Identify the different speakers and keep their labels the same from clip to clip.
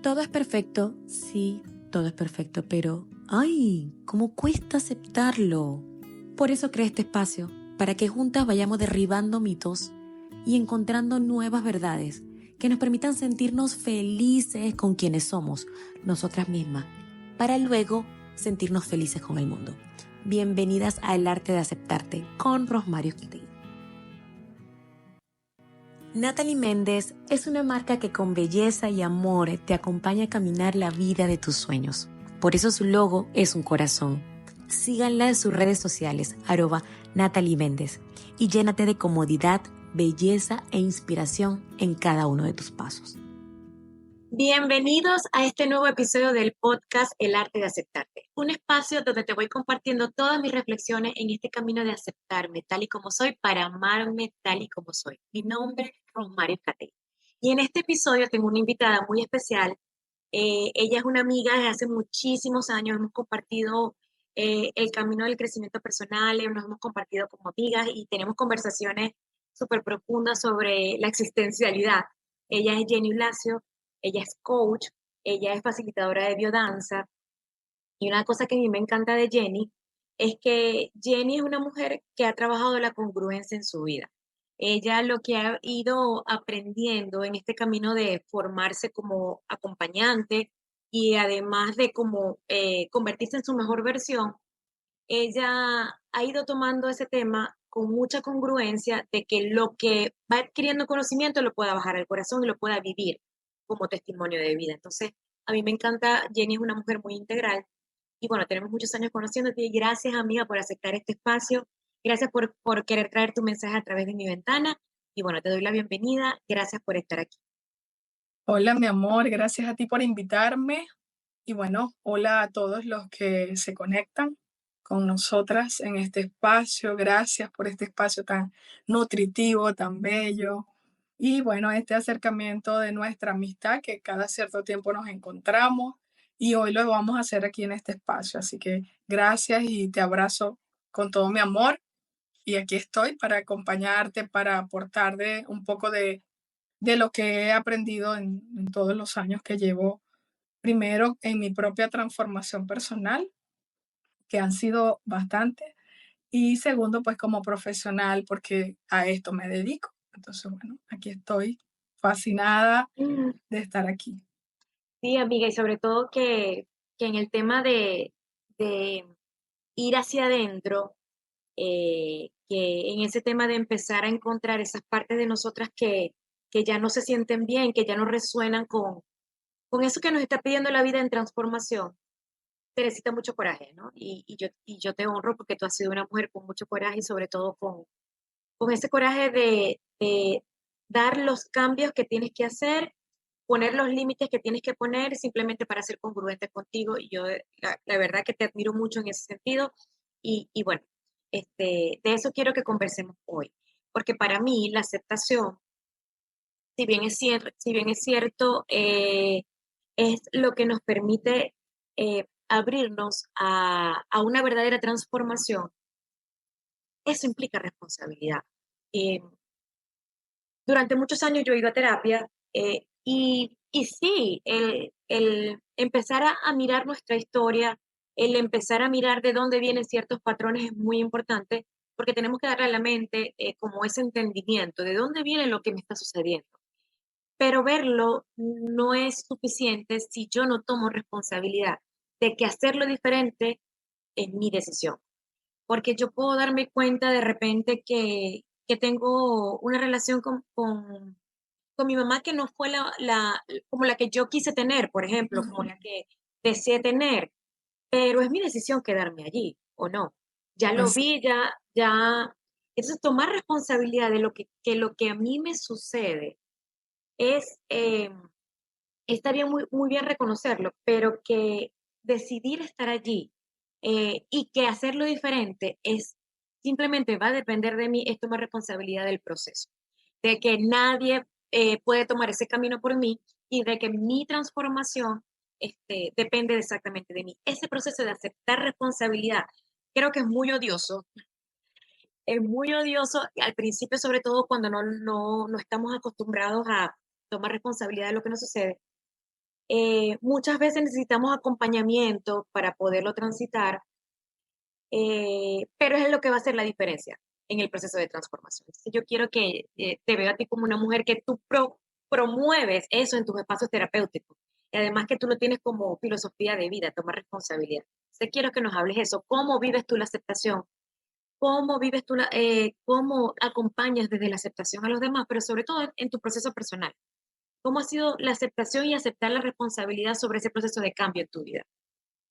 Speaker 1: Todo es perfecto, sí, todo es perfecto, pero ¡ay! ¿Cómo cuesta aceptarlo? Por eso creé este espacio, para que juntas vayamos derribando mitos y encontrando nuevas verdades que nos permitan sentirnos felices con quienes somos, nosotras mismas, para luego sentirnos felices con el mundo. Bienvenidas a El Arte de Aceptarte con Rosmarie Ortega. Natalie Méndez es una marca que con belleza y amor te acompaña a caminar la vida de tus sueños. Por eso su logo es un corazón. Síganla en sus redes sociales, @Natalie Méndez, y llénate de comodidad, belleza e inspiración en cada uno de tus pasos. Bienvenidos a este nuevo episodio del podcast El Arte de Aceptarte, un espacio donde te voy compartiendo todas mis reflexiones en este camino de aceptarme tal y como soy para amarme tal y como soy. Mi nombre es Rosmarie Ortega y en este episodio tengo una invitada muy especial. Ella es una amiga desde hace muchísimos años, hemos compartido el camino del crecimiento personal, nos hemos compartido como amigas y tenemos conversaciones súper profundas sobre la existencialidad. Ella es Jenny Blasio. Ella es coach, ella es facilitadora de biodanza, y una cosa que a mí me encanta de Jenny es que Jenny es una mujer que ha trabajado la congruencia en su vida. Ella lo que ha ido aprendiendo en este camino de formarse como acompañante y además de como convertirse en su mejor versión, ella ha ido tomando ese tema con mucha congruencia de que lo que va adquiriendo conocimiento lo pueda bajar al corazón y lo pueda vivir como testimonio de vida. Entonces, a mí me encanta, Jenny es una mujer muy integral y bueno, tenemos muchos años conociéndote y gracias, amiga, por aceptar este espacio. Gracias por querer traer tu mensaje a través de mi ventana y bueno, te doy la bienvenida. Gracias por estar aquí.
Speaker 2: Hola, mi amor, gracias a ti por invitarme. Y bueno, hola a todos los que se conectan con nosotras en este espacio. Gracias por este espacio tan nutritivo, tan bello. Y bueno, este acercamiento de nuestra amistad que cada cierto tiempo nos encontramos y hoy lo vamos a hacer aquí en este espacio. Así que gracias y te abrazo con todo mi amor. Y aquí estoy para acompañarte, para aportarte un poco de lo que he aprendido en todos los años que llevo, primero en mi propia transformación personal, que han sido bastante, y segundo, pues como profesional, porque a esto me dedico. Entonces, bueno, aquí estoy fascinada
Speaker 1: Mm,
Speaker 2: de estar aquí.
Speaker 1: Sí, amiga, y sobre todo que en el tema de ir hacia adentro, que en ese tema de empezar a encontrar esas partes de nosotras que ya no se sienten bien, que ya no resuenan con eso que nos está pidiendo la vida en transformación, se necesita mucho coraje, ¿no? Y yo te honro porque tú has sido una mujer con mucho coraje y sobre todo con ese coraje de dar los cambios que tienes que hacer, poner los límites que tienes que poner simplemente para ser congruente contigo. Y yo, la verdad que te admiro mucho en ese sentido. Y bueno, de eso quiero que conversemos hoy. Porque para mí la aceptación, si bien es cierto, es lo que nos permite abrirnos a una verdadera transformación. Eso implica responsabilidad. Eh, Durante muchos años yo he ido a terapia, y sí, el empezar a mirar nuestra historia, el empezar a mirar de dónde vienen ciertos patrones es muy importante, porque tenemos que darle a la mente como ese entendimiento de dónde viene lo que me está sucediendo. Pero verlo no es suficiente si yo no tomo responsabilidad de que hacerlo diferente es mi decisión. Porque yo puedo darme cuenta de repente que tengo una relación con mi mamá que no fue como la que yo quise tener, por ejemplo, como
Speaker 2: Ujú.
Speaker 1: la que deseé tener, pero es mi decisión quedarme allí o no. Ya lo
Speaker 2: Así,
Speaker 1: vi, ya. Entonces, tomar responsabilidad de lo que a mí me sucede es, está bien, muy bien reconocerlo, pero que decidir estar allí y que hacerlo diferente es simplemente va a depender de mí, es tomar responsabilidad del proceso, de que nadie puede tomar ese camino por mí y de que mi transformación depende exactamente de mí. Ese proceso de aceptar responsabilidad creo que es muy odioso al principio, sobre todo cuando no estamos acostumbrados a tomar responsabilidad de lo que nos sucede, Muchas veces necesitamos acompañamiento para poderlo transitar, pero es lo que va a hacer la diferencia en el proceso de transformación. Entonces, yo quiero que te vea a ti como una mujer que tú promueves eso en tus espacios terapéuticos. Y además que tú lo tienes como filosofía de vida, tomar responsabilidad. Entonces, quiero que nos hables eso. ¿Cómo vives tú la aceptación? ¿Cómo vives tú cómo acompañas desde la aceptación a los demás, pero sobre todo en tu proceso personal? ¿Cómo ha sido la aceptación y aceptar la responsabilidad sobre ese proceso de cambio en tu vida?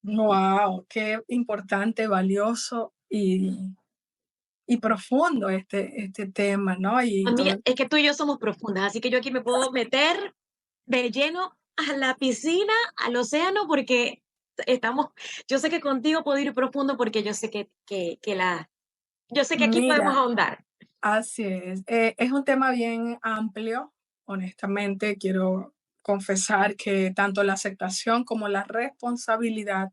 Speaker 2: Wow, qué importante, valioso y profundo este tema, ¿no? Y
Speaker 1: Amiga,
Speaker 2: todo,
Speaker 1: es que tú y yo somos profundas, así que yo aquí me puedo meter de lleno a la piscina, al océano, porque estamos, yo sé que contigo puedo ir profundo porque yo sé yo sé que aquí podemos
Speaker 2: mira,
Speaker 1: ahondar.
Speaker 2: así es. Es un tema bien amplio, honestamente, quiero confesar que tanto la aceptación como la responsabilidad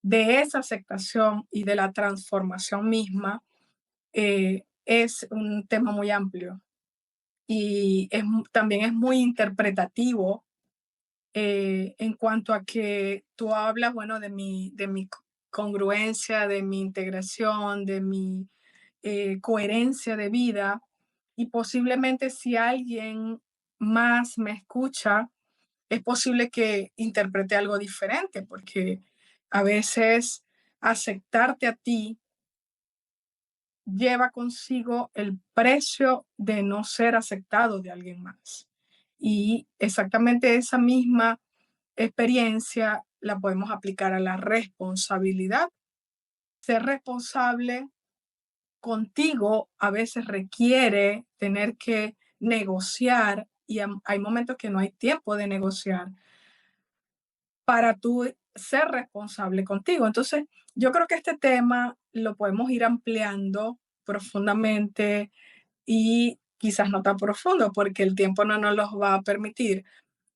Speaker 2: de esa aceptación y de la transformación misma es un tema muy amplio y también es muy interpretativo en cuanto a que tú hablas, bueno, de mi congruencia, de mi integración, de mi coherencia de vida y posiblemente si alguien más me escucha, es posible que interprete algo diferente porque a veces aceptarte a ti lleva consigo el precio de no ser aceptado de alguien más. Y exactamente esa misma experiencia la podemos aplicar a la responsabilidad. Ser responsable contigo a veces requiere tener que negociar y hay momentos que no hay tiempo de negociar para tú ser responsable contigo. Entonces, yo creo que este tema lo podemos ir ampliando profundamente y quizás no tan profundo porque el tiempo no nos los va a permitir,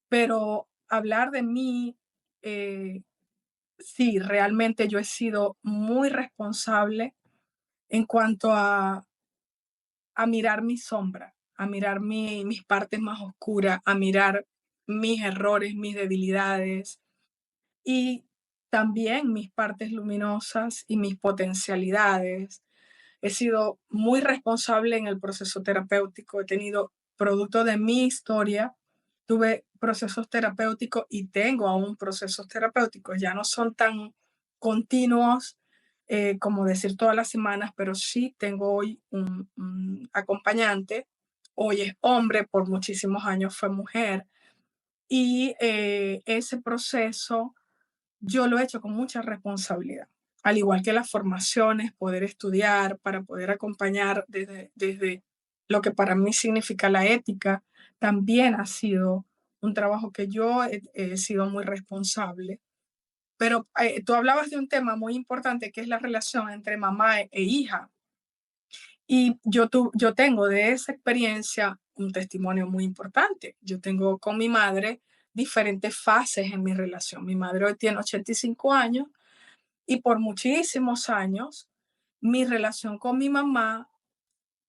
Speaker 2: pero hablar de mí, eh, sí, realmente yo he sido muy responsable en cuanto a mirar mi sombra, a mirar mis partes más oscuras, a mirar mis errores, mis debilidades y también mis partes luminosas y mis potencialidades. He sido muy responsable en el proceso terapéutico, he tenido producto de mi historia, tuve procesos terapéuticos y tengo aún procesos terapéuticos, ya no son tan continuos como decir todas las semanas, pero sí tengo hoy un acompañante, hoy es hombre, por muchísimos años fue mujer, y ese proceso yo lo he hecho con mucha responsabilidad, al igual que las formaciones, poder estudiar para poder acompañar desde lo que para mí significa la ética, también ha sido un trabajo que yo he sido muy responsable. Pero tú hablabas de un tema muy importante que es la relación entre mamá e hija. Y yo tengo de esa experiencia un testimonio muy importante. Yo tengo con mi madre diferentes fases en mi relación. Mi madre hoy tiene 85 años y por muchísimos años mi relación con mi mamá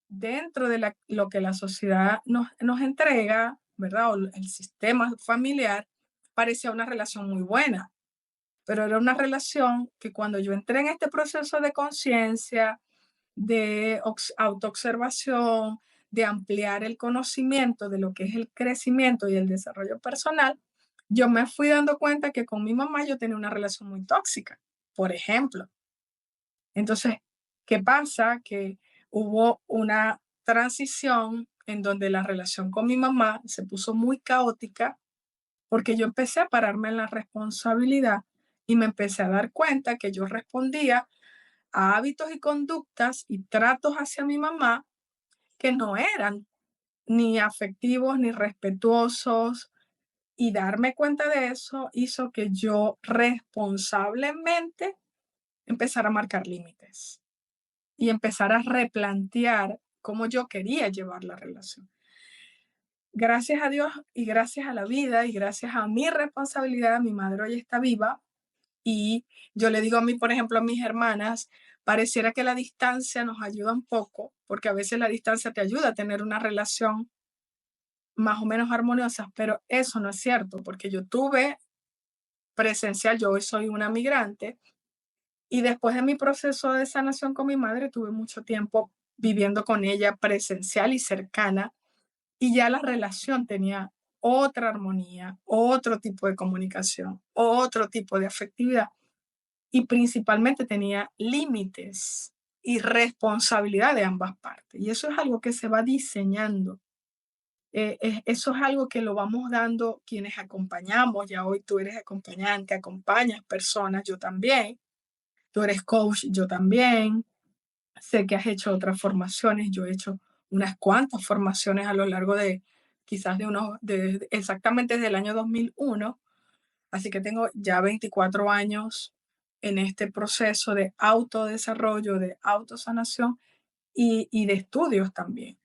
Speaker 2: dentro de lo que la sociedad nos entrega, ¿verdad? O el sistema familiar parecía una relación muy buena, pero era una relación que cuando yo entré en este proceso de conciencia, de autoobservación, de ampliar el conocimiento de lo que es el crecimiento y el desarrollo personal, yo me fui dando cuenta que con mi mamá yo tenía una relación muy tóxica, por ejemplo. Entonces, ¿qué pasa? Que hubo una transición en donde la relación con mi mamá se puso muy caótica porque yo empecé a pararme en la responsabilidad y me empecé a dar cuenta que yo respondía a hábitos y conductas y tratos hacia mi mamá que no eran ni afectivos ni respetuosos. Y darme cuenta de eso hizo que yo responsablemente empezara a marcar límites y empezar a replantear cómo yo quería llevar la relación. Gracias a Dios y gracias a la vida y gracias a mi responsabilidad, mi madre hoy está viva y yo le digo a mí, por ejemplo, a mis hermanas, pareciera que la distancia nos ayuda un poco, porque a veces la distancia te ayuda a tener una relación más o menos armoniosas, pero eso no es cierto, porque yo tuve presencial, yo hoy soy una migrante, y después de mi proceso de sanación con mi madre, tuve mucho tiempo viviendo con ella presencial y cercana, y ya la relación tenía otra armonía, otro tipo de comunicación, otro tipo de afectividad, y principalmente tenía límites y responsabilidad de ambas partes. Y eso es algo que se va diseñando. Eso es algo que lo vamos dando quienes acompañamos. Ya hoy tú eres acompañante, acompañas personas, yo también. Tú eres coach, yo también. Sé que has hecho otras formaciones, yo he hecho unas cuantas formaciones a lo largo de quizás exactamente desde el año 2001, así que tengo ya 24 años en este proceso de autodesarrollo, de autosanación y de estudios también.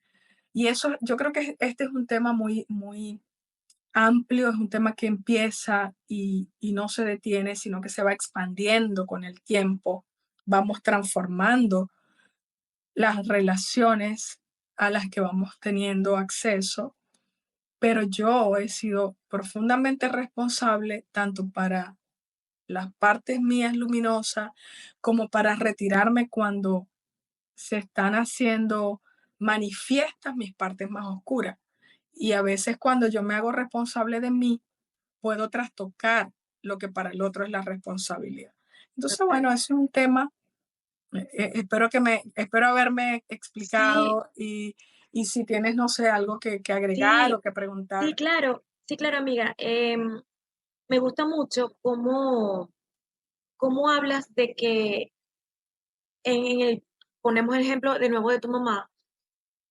Speaker 2: Y eso, yo creo que este es un tema muy, muy amplio, es un tema que empieza y no se detiene, sino que se va expandiendo con el tiempo. Vamos transformando las relaciones a las que vamos teniendo acceso, pero yo he sido profundamente responsable tanto para las partes mías luminosas como para retirarme cuando se están haciendo manifiestas mis partes más oscuras. Y a veces cuando yo me hago responsable de mí, puedo trastocar lo que para el otro es la responsabilidad. Entonces,
Speaker 3: Total.
Speaker 2: bueno, ese es un tema. Espero haberme
Speaker 3: Sí,
Speaker 2: explicado y si tienes, no sé, algo que agregar
Speaker 3: sí,
Speaker 2: o que
Speaker 3: sí,
Speaker 2: preguntar.
Speaker 3: claro, sí, claro, amiga. Me gusta mucho cómo hablas de que en el, ponemos el ejemplo de nuevo de tu mamá,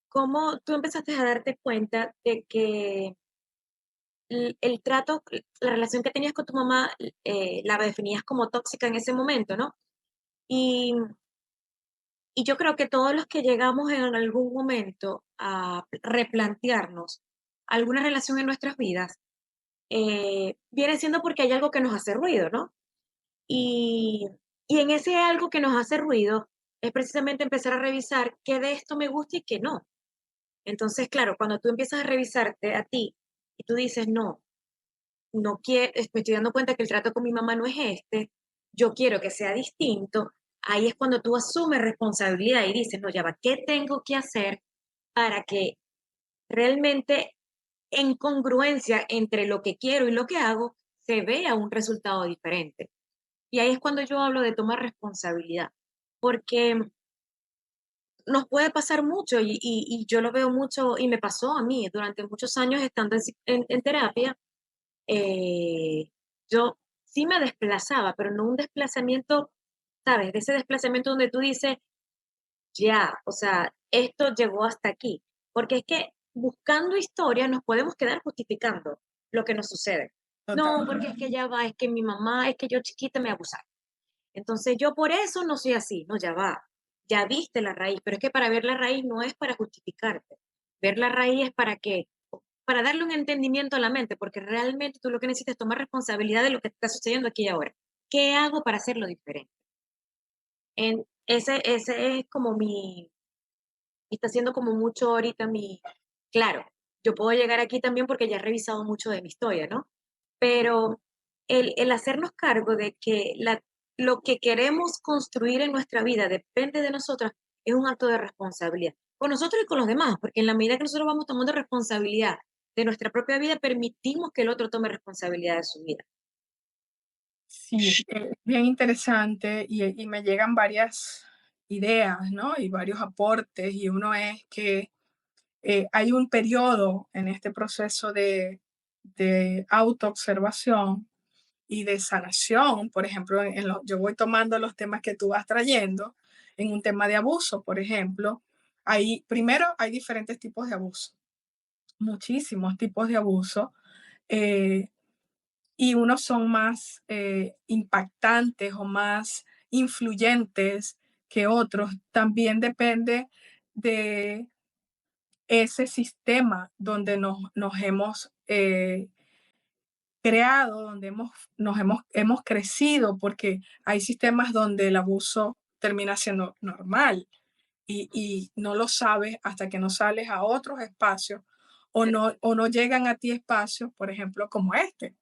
Speaker 3: cómo tú empezaste a darte cuenta de que el trato, la relación que tenías con tu mamá, la definías como tóxica en ese momento, ¿no? Y, y yo creo que todos los que llegamos en algún momento a replantearnos alguna relación en nuestras vidas, viene siendo porque hay algo que nos hace ruido, ¿no? Y, y en ese algo que nos hace ruido es precisamente empezar a revisar qué de esto me gusta y qué no. Entonces, claro, cuando tú empiezas a revisarte a ti y tú dices, no, no quiero, me estoy dando cuenta que el trato con mi mamá no es este, yo quiero que sea distinto, ahí es cuando tú asumes responsabilidad y dices, no, ya va, ¿qué tengo que hacer para que realmente en congruencia entre lo que quiero y lo que hago se vea un resultado diferente? Y ahí es cuando yo hablo de tomar responsabilidad, porque nos puede pasar mucho y yo lo veo mucho y me pasó a mí durante muchos años estando en terapia. Yo sí me desplazaba, pero no un desplazamiento, ¿sabes? De ese desplazamiento donde tú dices, ya, o sea, esto llegó hasta aquí. Porque es que buscando historias nos podemos quedar justificando lo que nos sucede. No, porque es
Speaker 2: Totalmente.
Speaker 3: que ya va, es que mi mamá, es que yo chiquita me abusaron. Entonces yo por eso no soy así, no, ya va, ya viste la raíz, pero es que para ver la raíz no es para justificarte, ver la raíz es para darle un entendimiento a la mente, porque realmente tú lo que necesitas es tomar responsabilidad de lo que está sucediendo aquí y ahora. ¿Qué hago para hacerlo diferente? Ese es como está siendo como mucho ahorita claro, yo puedo llegar aquí también porque ya he revisado mucho de mi historia, ¿no? Pero el hacernos cargo de que lo que queremos construir en nuestra vida depende de nosotros es un acto de responsabilidad, con nosotros y con los demás, porque en la medida que nosotros vamos tomando responsabilidad de nuestra propia vida, permitimos que el otro tome responsabilidad de su vida.
Speaker 2: Sí, es bien interesante y me llegan varias ideas, ¿no? Y varios aportes, y uno es que hay un periodo en este proceso de autoobservación y de sanación. Por ejemplo, yo voy tomando los temas que tú vas trayendo. En un tema de abuso, por ejemplo, primero hay diferentes tipos de abuso, muchísimos tipos de abuso, eh, y unos son más impactantes o más influyentes que otros. También depende de ese sistema donde nos hemos creado, donde hemos crecido, porque hay sistemas donde el abuso termina siendo normal y no lo sabes hasta que no sales a otros espacios o no llegan a ti espacios, por ejemplo, como este,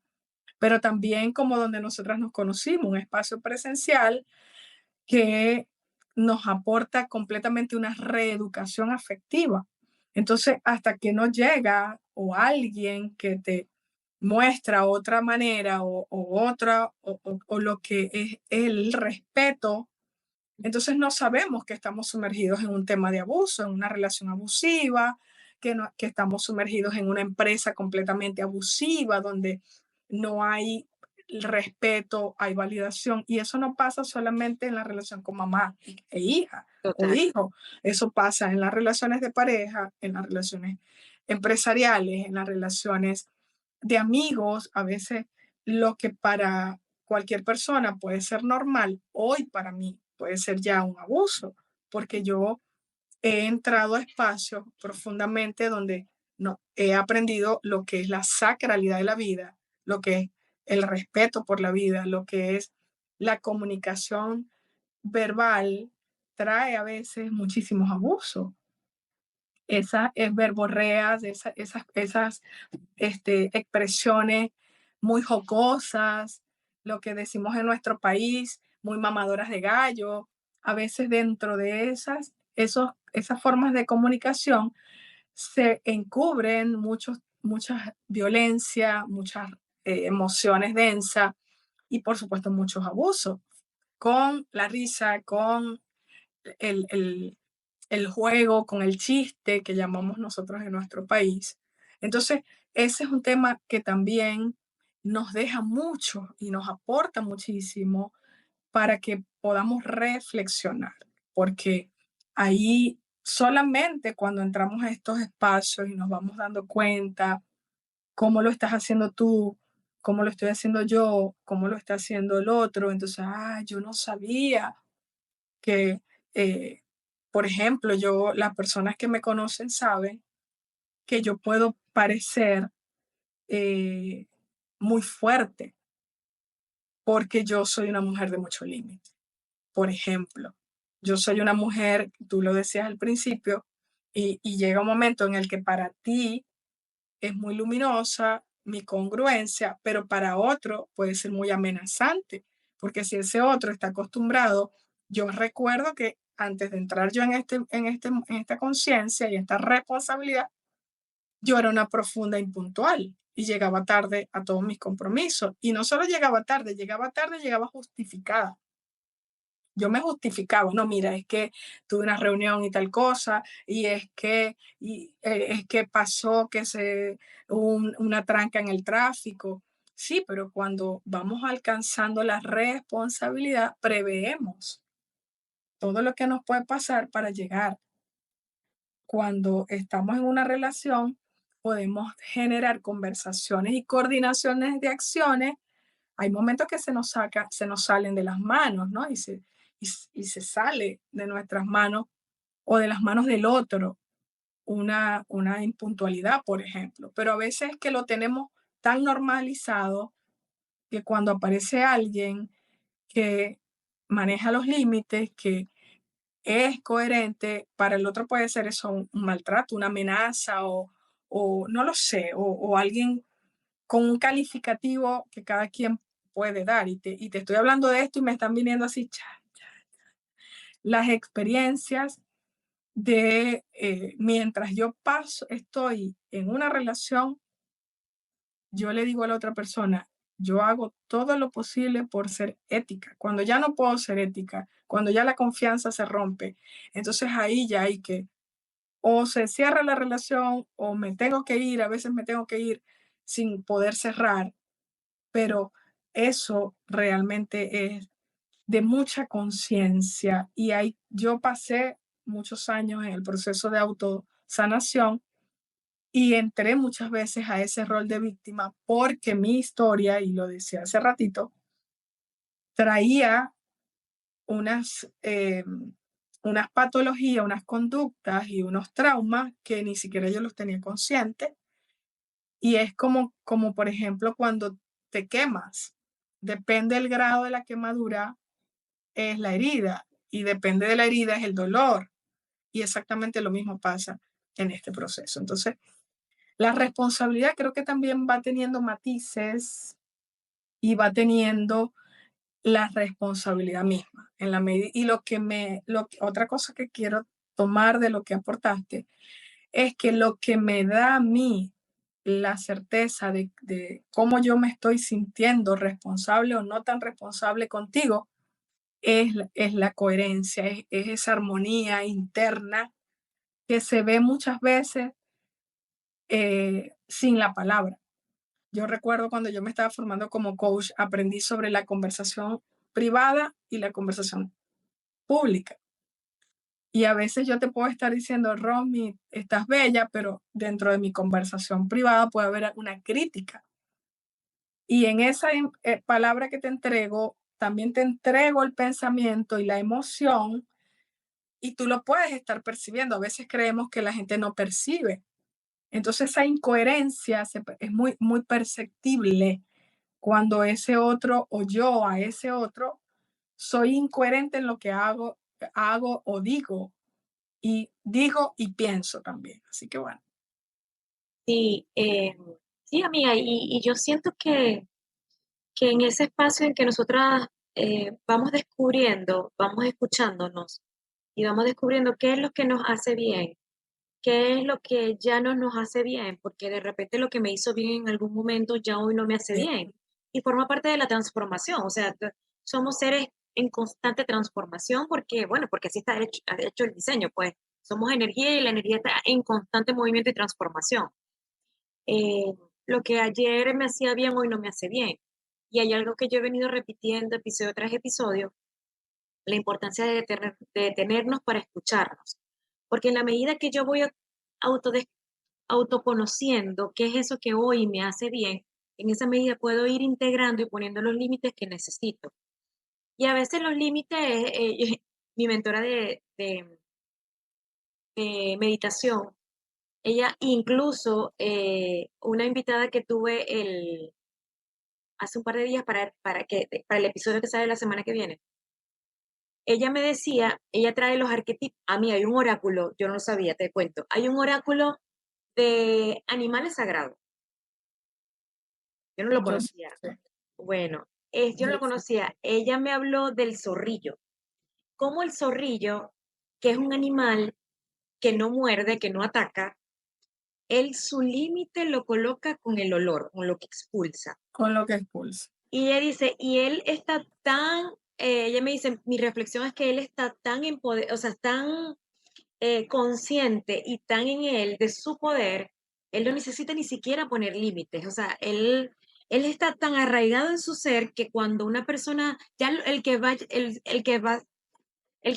Speaker 2: pero también como donde nosotras nos conocimos, un espacio presencial que nos aporta completamente una reeducación afectiva. Entonces, hasta que no llega o alguien que te muestra otra manera o otra o lo que es el respeto, entonces no sabemos que estamos sumergidos en un tema de abuso, en una relación abusiva, que estamos sumergidos en una empresa completamente abusiva, donde no hay respeto, hay validación. Y eso no pasa solamente en la relación con mamá e hija o
Speaker 3: Total.
Speaker 2: hijo. Eso pasa en las relaciones de pareja, en las relaciones empresariales, en las relaciones de amigos. A veces lo que para cualquier persona puede ser normal, hoy para mí puede ser ya un abuso, porque yo he entrado a espacios profundamente donde no, he aprendido lo que es la sacralidad de la vida, lo que es el respeto por la vida, lo que es la comunicación verbal, trae a veces muchísimos abusos. Esas verborreas, esas expresiones muy jocosas, lo que decimos en nuestro país, muy mamadoras de gallo. A veces dentro de esas formas de comunicación se encubren muchas violencia, muchas emociones densas y por supuesto muchos abusos, con la risa, con el, el, el juego, con el chiste que llamamos nosotros en nuestro país. Entonces, ese es un tema que también nos deja mucho y nos aporta muchísimo para que podamos reflexionar, porque ahí solamente cuando entramos a estos espacios y nos vamos dando cuenta cómo lo estás haciendo tú, cómo lo estoy haciendo yo, cómo lo está haciendo el otro, entonces, yo no sabía que, eh, por ejemplo, las personas que me conocen saben que yo puedo parecer eh, muy fuerte porque yo soy una mujer de mucho límite. Por ejemplo, yo soy una mujer, tú lo decías al principio, y llega un momento en el que para ti es muy luminosa mi congruencia, pero para otro puede ser muy amenazante, porque si ese otro está acostumbrado, yo recuerdo que antes de entrar yo en esta conciencia y esta responsabilidad, yo era una profunda impuntual y llegaba tarde a todos mis compromisos. Y no solo llegaba tarde, llegaba justificada. Yo me justificaba, no, mira, es que tuve una reunión y tal cosa, es que pasó que una tranca en el tráfico. Sí, pero cuando vamos alcanzando la responsabilidad, preveemos todo lo que nos puede pasar para llegar. Cuando estamos en una relación, podemos generar conversaciones y coordinaciones de acciones. Hay momentos que se nos salen de las manos, ¿no? Y se sale de nuestras manos o de las manos del otro una impuntualidad, por ejemplo. Pero a veces que lo tenemos tan normalizado que cuando aparece alguien que maneja los límites, que es coherente, para el otro puede ser eso un maltrato, una amenaza o no lo sé, o alguien con un calificativo que cada quien puede dar. Y te estoy hablando de esto y me están viniendo así las experiencias de mientras yo estoy en una relación, yo le digo a la otra persona, yo hago todo lo posible por ser ética. Cuando ya no puedo ser ética, cuando ya la confianza se rompe, entonces ahí ya hay que, o se cierra la relación o me tengo que ir, a veces me tengo que ir sin poder cerrar, pero eso realmente es de mucha conciencia y yo pasé muchos años en el proceso de autosanación y entré muchas veces a ese rol de víctima porque mi historia, y lo decía hace ratito, traía unas, unas patologías, unas conductas y unos traumas que ni siquiera yo los tenía conscientes. Y es como por ejemplo, cuando te quemas, depende del grado de la quemadura, es la herida y depende de la herida es el dolor. Y exactamente lo mismo pasa en este proceso. Entonces, La responsabilidad creo que también va teniendo matices y va teniendo la responsabilidad misma. En la medida, y otra cosa que quiero tomar de lo que aportaste es que lo que me da a mí la certeza de cómo yo me estoy sintiendo responsable o no tan responsable contigo es la coherencia, es esa armonía interna que se ve muchas veces sin la palabra. Yo recuerdo cuando yo me estaba formando como coach, aprendí sobre la conversación privada y la conversación pública. Y a veces yo te puedo estar diciendo, Romy, estás bella, pero dentro de mi conversación privada puede haber una crítica. Y en esa palabra que te entrego, también te entrego el pensamiento y la emoción y tú lo puedes estar percibiendo. A veces creemos que la gente no percibe. Entonces esa incoherencia es muy, muy perceptible cuando ese otro o yo a ese otro soy incoherente en lo que hago o digo y pienso también. Así que bueno.
Speaker 3: Sí, sí, amiga, y yo siento que en ese espacio en que nosotras vamos descubriendo, vamos escuchándonos y vamos descubriendo qué es lo que nos hace bien, qué es lo que ya no nos hace bien, porque de repente lo que me hizo bien en algún momento ya hoy no me hace bien y forma parte de la transformación, o sea, somos seres en constante transformación porque, bueno, porque así está hecho el diseño, pues somos energía y la energía está en constante movimiento y transformación. Eh, lo que ayer me hacía bien, hoy no me hace bien. Y hay algo que yo he venido repitiendo episodio tras episodio, la importancia de detenernos para escucharnos. Porque en la medida que yo voy autoconociendo qué es eso que hoy me hace bien, en esa medida puedo ir integrando y poniendo los límites que necesito. Y a veces los límites, mi mentora de meditación, ella incluso, una invitada que tuve hace un par de días para el episodio que sale la semana que viene, ella me decía, ella trae los arquetipos, a mí hay un oráculo, yo no lo sabía, te cuento, hay un oráculo de animales sagrados, yo no lo
Speaker 2: Yo
Speaker 3: conocía.
Speaker 2: sé,
Speaker 3: Bueno, yo no
Speaker 2: yo
Speaker 3: lo
Speaker 2: sé.
Speaker 3: conocía, ella me habló del zorrillo, como el zorrillo, que es un animal que no muerde, que no ataca, él su límite lo coloca con el olor, con lo que expulsa.
Speaker 2: Con lo que expulsa.
Speaker 3: Y ella dice, y él está tan, ella me dice, mi reflexión es que él está tan o sea, tan consciente y tan en él de su poder, él no necesita ni siquiera poner límites. O sea, él está tan arraigado en su ser que cuando una persona, ya el que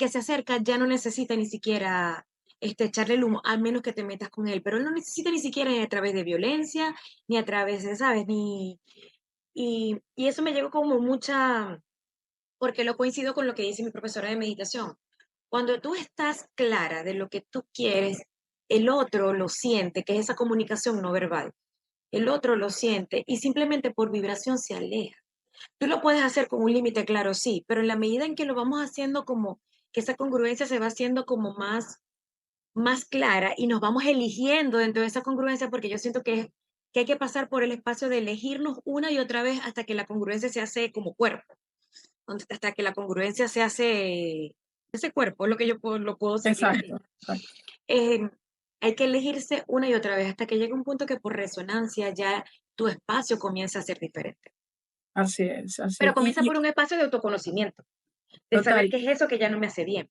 Speaker 3: se acerca ya no necesita ni siquiera echarle el humo, a menos que te metas con él. Pero él no necesita ni siquiera ni a través de violencia, ni a través de, ¿sabes? Y eso me llegó como mucha, porque lo coincido con lo que dice mi profesora de meditación. Cuando tú estás clara de lo que tú quieres, el otro lo siente, que es esa comunicación no verbal. El otro lo siente y simplemente por vibración se aleja. Tú lo puedes hacer con un límite claro, sí, pero en la medida en que lo vamos haciendo como que esa congruencia se va haciendo como más clara y nos vamos eligiendo dentro de esa congruencia, porque yo siento que hay que pasar por el espacio de elegirnos una y otra vez hasta que la congruencia se hace como cuerpo, hasta que la congruencia se hace ese cuerpo, es lo que lo puedo sentir así.
Speaker 2: Exacto, exacto.
Speaker 3: Eh, hay que elegirse una y otra vez hasta que llegue un punto que por resonancia ya tu espacio comienza a ser diferente.
Speaker 2: Así es, así
Speaker 3: Pero
Speaker 2: es.
Speaker 3: comienza por un espacio de autoconocimiento, de saber
Speaker 2: Total,
Speaker 3: qué es eso que ya no me hace bien.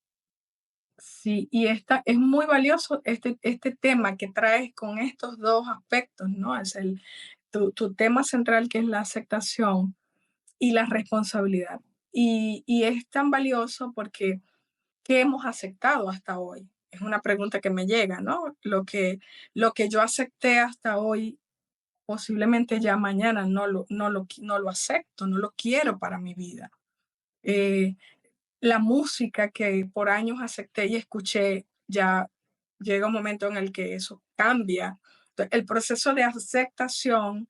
Speaker 2: sí, y es muy valioso este tema que traes con estos dos aspectos, ¿no? Es tu tema central que es la aceptación y la responsabilidad. Y es tan valioso porque ¿qué hemos aceptado hasta hoy? Es una pregunta que me llega, ¿no? Lo que yo acepté hasta hoy, posiblemente ya mañana no lo acepto, no lo quiero para mi vida. Eh, la música que por años acepté y escuché, ya llega un momento en el que eso cambia. Entonces, el proceso de aceptación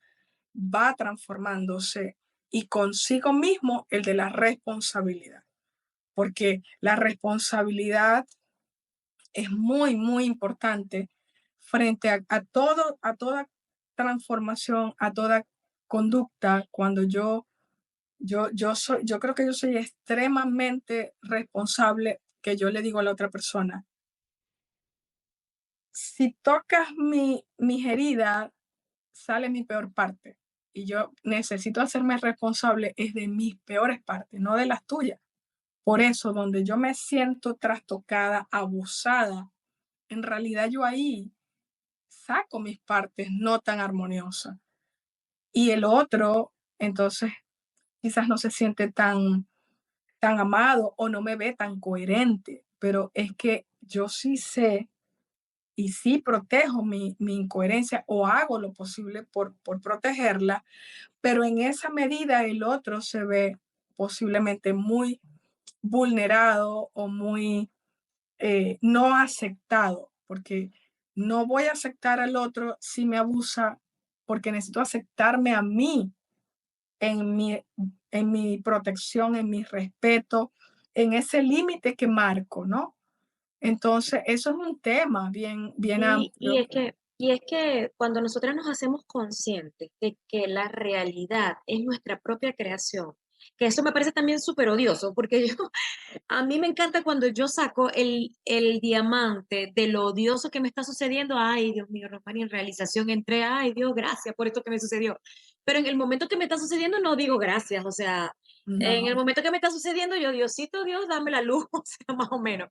Speaker 2: va transformándose y consigo mismo el de la responsabilidad, porque la responsabilidad es muy, muy importante frente a toda transformación, a toda conducta, cuando yo creo que yo soy extremadamente responsable, que yo le digo a la otra persona, si tocas mis heridas, sale mi peor parte. Y yo necesito hacerme responsable es de mis peores partes, no de las tuyas. Por eso, donde yo me siento trastocada, abusada, en realidad yo ahí saco mis partes no tan armoniosas. Y el otro, entonces, quizás no se siente tan amado o no me ve tan coherente, pero es que yo sí sé y sí protejo mi incoherencia o hago lo posible por protegerla, pero en esa medida el otro se ve posiblemente muy vulnerado o muy no aceptado, porque no voy a aceptar al otro si me abusa, porque necesito aceptarme a mí en mi protección, en mi respeto, en ese límite que marco, ¿no? Entonces, eso es un tema bien
Speaker 3: Sí, y
Speaker 2: amplio.
Speaker 3: es que cuando nosotras nos hacemos conscientes de que la realidad es nuestra propia creación, que eso me parece también súper odioso, porque yo, a mí me encanta cuando yo saco el diamante de lo odioso que me está sucediendo. Ay, Dios mío, Rosmary, en realización entré, ay, Dios, gracias por esto que me sucedió. Pero en el momento que me está sucediendo, no digo gracias, o sea, en el
Speaker 2: No,
Speaker 3: momento que me está sucediendo, yo, Diosito, Dios, dame la luz, o sea, más o menos.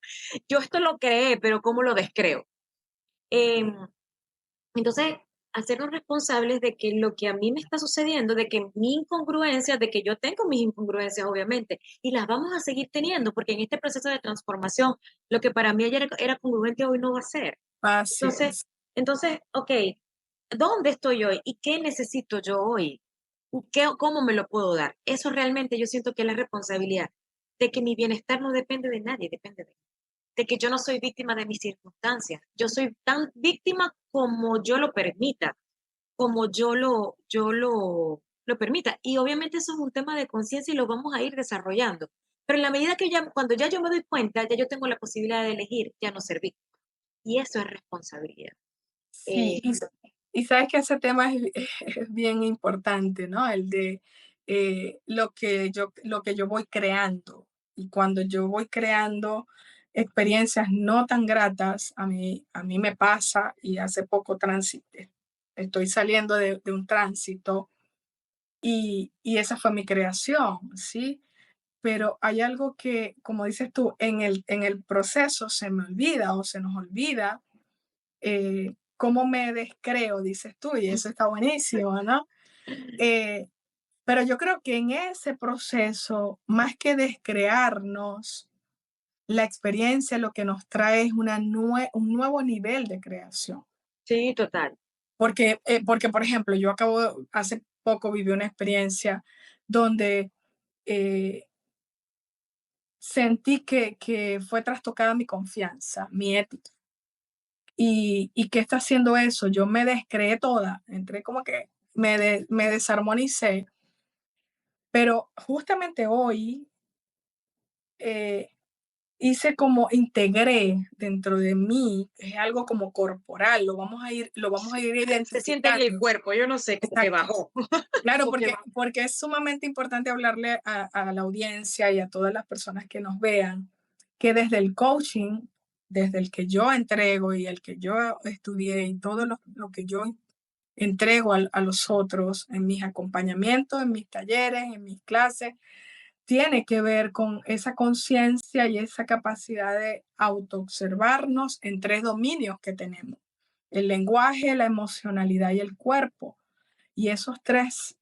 Speaker 3: Yo esto lo creé, pero ¿cómo lo descreo? Em, entonces, hacernos responsables de que lo que a mí me está sucediendo, de que mi incongruencia, de que yo tengo mis incongruencias, obviamente, y las vamos a seguir teniendo, porque en este proceso de transformación, lo que para mí ayer era congruente hoy no va a ser.
Speaker 2: así
Speaker 3: Entonces,
Speaker 2: es.
Speaker 3: ok, ¿dónde estoy hoy? ¿Y qué necesito yo hoy? ¿Cómo me lo puedo dar? Eso realmente yo siento que es la responsabilidad de que mi bienestar no depende de nadie, depende de mí, de que yo no soy víctima de mis circunstancias. Yo soy tan víctima como yo lo permita, como lo permita. Y obviamente eso es un tema de conciencia y lo vamos a ir desarrollando. Pero en la medida que cuando ya yo me doy cuenta, ya yo tengo la posibilidad de elegir ya no ser víctima. Y eso es responsabilidad.
Speaker 2: Sí,
Speaker 3: Eh,
Speaker 2: y sabes que ese tema es, es bien importante, ¿no? El de lo que yo voy creando. Y cuando yo voy creando experiencias no tan gratas, a mí me pasa, y hace poco estoy saliendo de un tránsito, y esa fue mi creación, ¿sí? Pero hay algo que, como dices tú, en el proceso se me olvida o se nos olvida cómo me descreo, dices tú, y eso está buenísimo, ¿no? Eh, pero yo creo que en ese proceso, más que descrearnos, la experiencia lo que nos trae es un nuevo nivel de creación.
Speaker 3: sí, total.
Speaker 2: Porque, por ejemplo, hace poco viví una experiencia donde eh, sentí que fue trastocada mi confianza, mi ética. ¿Y qué está haciendo eso? Yo me descreé toda, entré como que me desarmonicé, pero justamente hoy eh, integré dentro de mí, es algo como corporal, lo vamos a ir
Speaker 3: Se siente en el
Speaker 2: identificando.
Speaker 3: cuerpo, yo no sé, como que
Speaker 2: Exacto.
Speaker 3: bajó.
Speaker 2: Claro,
Speaker 3: Como que
Speaker 2: porque es sumamente importante hablarle a la audiencia y a todas las personas que nos vean que desde el coaching, desde el que yo entrego y el que yo estudié y todo lo que yo entrego a los otros en mis acompañamientos, en mis talleres, en mis clases, tiene que ver con esa conciencia y esa capacidad de autoobservarnos en tres dominios que tenemos: el lenguaje, la emocionalidad y el cuerpo. Y esas tres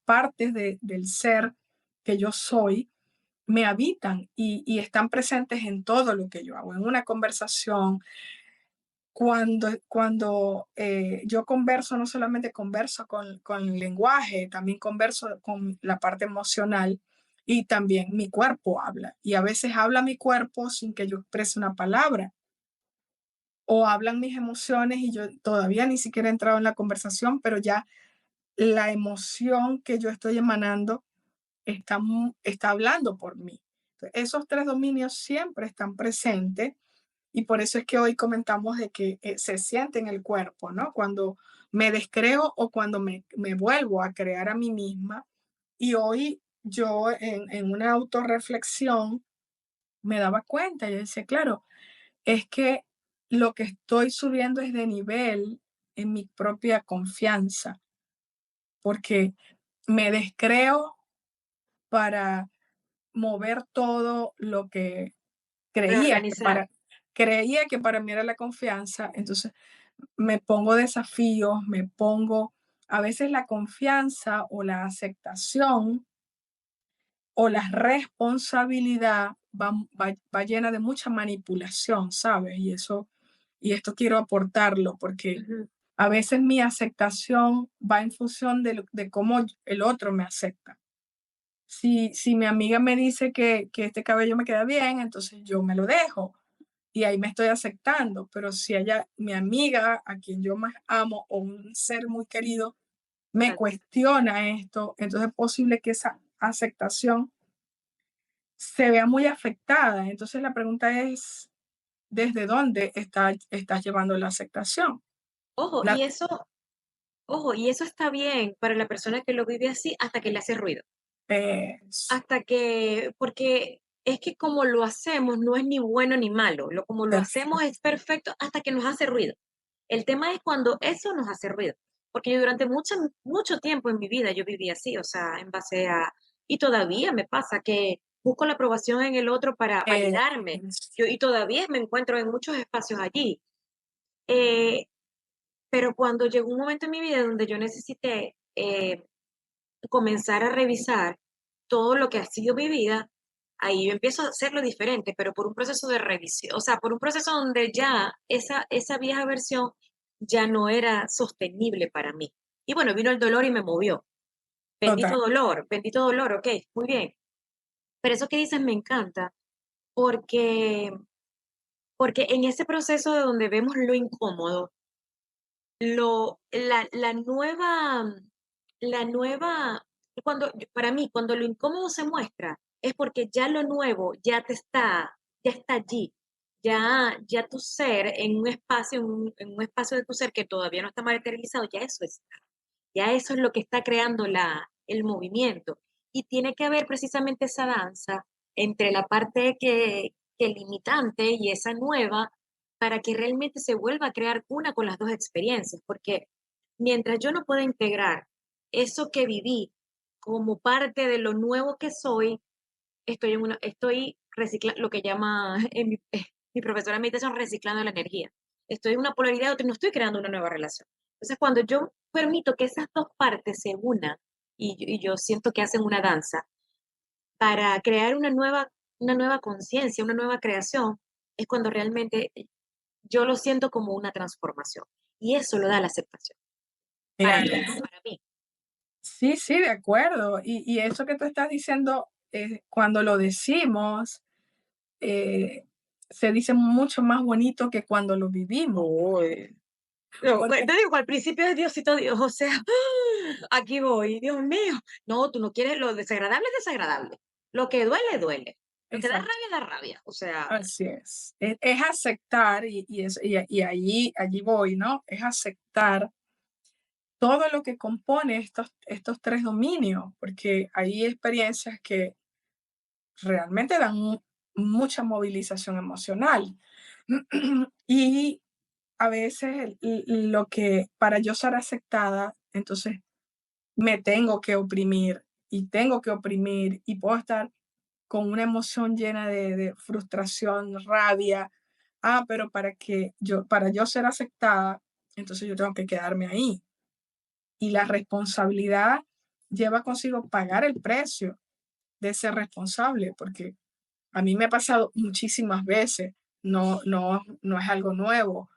Speaker 2: partes del ser que yo soy me habitan y están presentes en todo lo que yo hago, en una conversación, cuando yo converso, no solamente converso con el lenguaje, también converso con la parte emocional, y también mi cuerpo habla. Y a veces habla mi cuerpo sin que yo exprese una palabra, o hablan mis emociones y yo todavía ni siquiera he entrado en la conversación, pero ya la emoción que yo estoy emanando está hablando por mí. Entonces, esos tres dominios siempre están presentes, y por eso es que hoy comentamos de que se siente en el cuerpo, ¿no? me descreo o cuando me vuelvo a crear a mí misma. Y hoy yo en una autorreflexión me daba cuenta, yo decía, claro, es que lo que estoy subiendo es de nivel en mi propia confianza, porque me descreo para mover todo lo que creía que
Speaker 3: Reorganizar.
Speaker 2: para mí era la confianza. Entonces me pongo desafíos, me pongo a veces la confianza o la aceptación o la responsabilidad va llena de mucha manipulación, ¿sabes? Y esto quiero aportarlo porque
Speaker 3: Ujú.
Speaker 2: a veces mi aceptación va en función de cómo el otro me acepta. Si mi amiga me dice que este cabello me queda bien, entonces yo me lo dejo y ahí me estoy aceptando. Pero si ella, mi amiga, a quien yo más amo o un ser muy querido, me
Speaker 3: Exacto.
Speaker 2: cuestiona esto, entonces es posible que esa aceptación se vea muy afectada. Entonces la pregunta es, ¿desde dónde estás llevando la aceptación?
Speaker 3: Ojo,
Speaker 2: La,
Speaker 3: y eso está bien para la persona que lo vive así hasta que le hace ruido.
Speaker 2: es
Speaker 3: Hasta que, porque es que como lo hacemos no es ni bueno ni malo, como lo hacemos es
Speaker 2: perfecto.
Speaker 3: perfecto hasta que nos hace ruido. El tema es cuando eso nos hace ruido, porque yo durante mucho tiempo en mi vida yo viví así, o sea, en base a, y todavía me pasa que busco la aprobación en el otro para
Speaker 2: Eh,
Speaker 3: validarme. Y todavía me encuentro en muchos espacios allí. Eh, pero cuando llegó un momento en mi vida donde yo necesité comenzar a revisar todo lo que ha sido mi vida, ahí yo empiezo a hacerlo diferente, pero por un proceso de revisión, o sea, por un proceso donde ya esa vieja versión ya no era sostenible para mí. Y bueno, vino el dolor y me movió.
Speaker 2: total.
Speaker 3: Bendito dolor, ok, muy bien. Pero eso que dices me encanta porque, porque en ese proceso de donde vemos lo incómodo, la nueva, para mí, cuando lo incómodo se muestra, es porque ya lo nuevo ya está allí. Ya tu ser en un espacio, en un espacio de tu ser que todavía no está materializado, ya eso está. Ya eso es lo que está creando el movimiento. Y tiene que haber precisamente esa danza entre la parte que limitante y esa nueva para que realmente se vuelva a crear una con las dos experiencias, porque mientras yo no pueda integrar eso que viví como parte de lo nuevo que soy, estoy reciclando lo que llama mi profesora de meditación reciclando la energía. Estoy en una polaridad, otra, no estoy creando una nueva relación. Entonces, cuando yo permito que esas dos partes se unan y yo siento que hacen una danza para crear una nueva conciencia, una nueva creación, es cuando realmente yo lo siento como una transformación. Y eso lo da la aceptación, para
Speaker 2: Claro.
Speaker 3: mí, ¿no? Para mí.
Speaker 2: Sí, sí, de acuerdo. Y eso que tú estás diciendo, cuando lo decimos, eh, se dice mucho más bonito que cuando lo vivimos.
Speaker 3: Uy. No,
Speaker 2: Porque
Speaker 3: te digo, al principio es Diosito Dios, o sea, aquí voy, Dios mío. No, tú no quieres, lo desagradable es desagradable. Lo que duele, duele. Lo que
Speaker 2: exacto,
Speaker 3: da rabia. O sea,
Speaker 2: así es. Es aceptar, y allí voy, ¿no? Es aceptar todo lo que compone estos tres dominios, porque hay experiencias que realmente dan mucha movilización emocional. Y a veces lo que para yo ser aceptada, entonces me tengo que oprimir y tengo que oprimir y puedo estar con una emoción llena de frustración, rabia. Pero para yo ser aceptada, entonces yo tengo que quedarme ahí. Y la responsabilidad lleva consigo pagar el precio de ser responsable, porque a mí me ha pasado muchísimas veces, no es algo nuevo.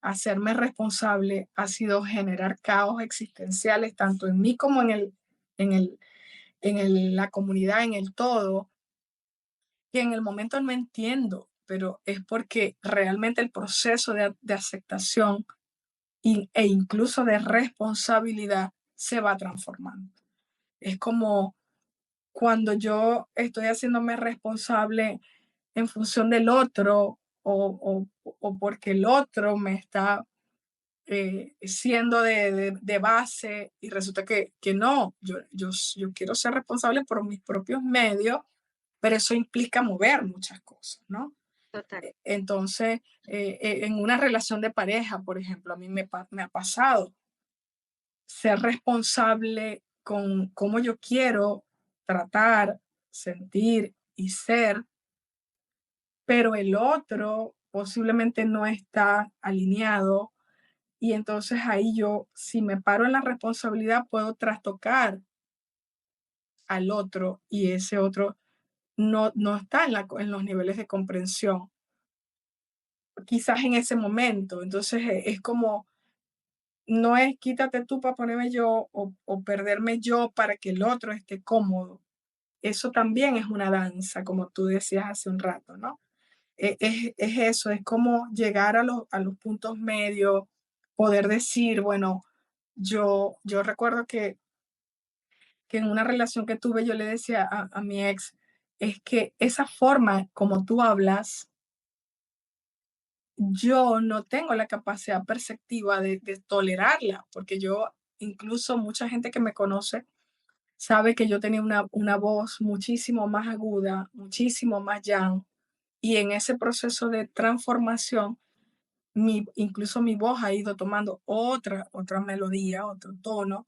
Speaker 2: Hacerme responsable ha sido generar caos existenciales tanto en mí como en el, la comunidad, en el todo, que en el momento no entiendo, pero es porque realmente el proceso de aceptación e incluso de responsabilidad se va transformando. Es como cuando yo estoy haciéndome responsable en función del otro o porque el otro me está siendo de base y resulta que no, yo quiero ser responsable por mis propios medios, pero eso implica mover muchas cosas, ¿no?
Speaker 3: Total.
Speaker 2: Entonces, en una relación de pareja, por ejemplo, a mí me ha pasado ser responsable con cómo yo quiero tratar, sentir y ser, pero el otro posiblemente no está alineado y entonces ahí yo, si me paro en la responsabilidad, puedo trastocar al otro y ese otro no está en los niveles de comprensión, quizás en ese momento. Entonces es como, no es quítate tú para ponerme yo o perderme yo para que el otro esté cómodo. Eso también es una danza, como tú decías hace un rato, ¿no? Es eso, es como llegar a los puntos medios, poder decir, bueno, yo recuerdo que en una relación que tuve yo le decía a mi ex, es que esa forma como tú hablas, yo no tengo la capacidad perceptiva de tolerarla, porque yo, incluso mucha gente que me conoce, sabe que yo tenía una voz muchísimo más aguda, muchísimo más llana, y en ese proceso de transformación, incluso mi voz ha ido tomando otra melodía, otro tono.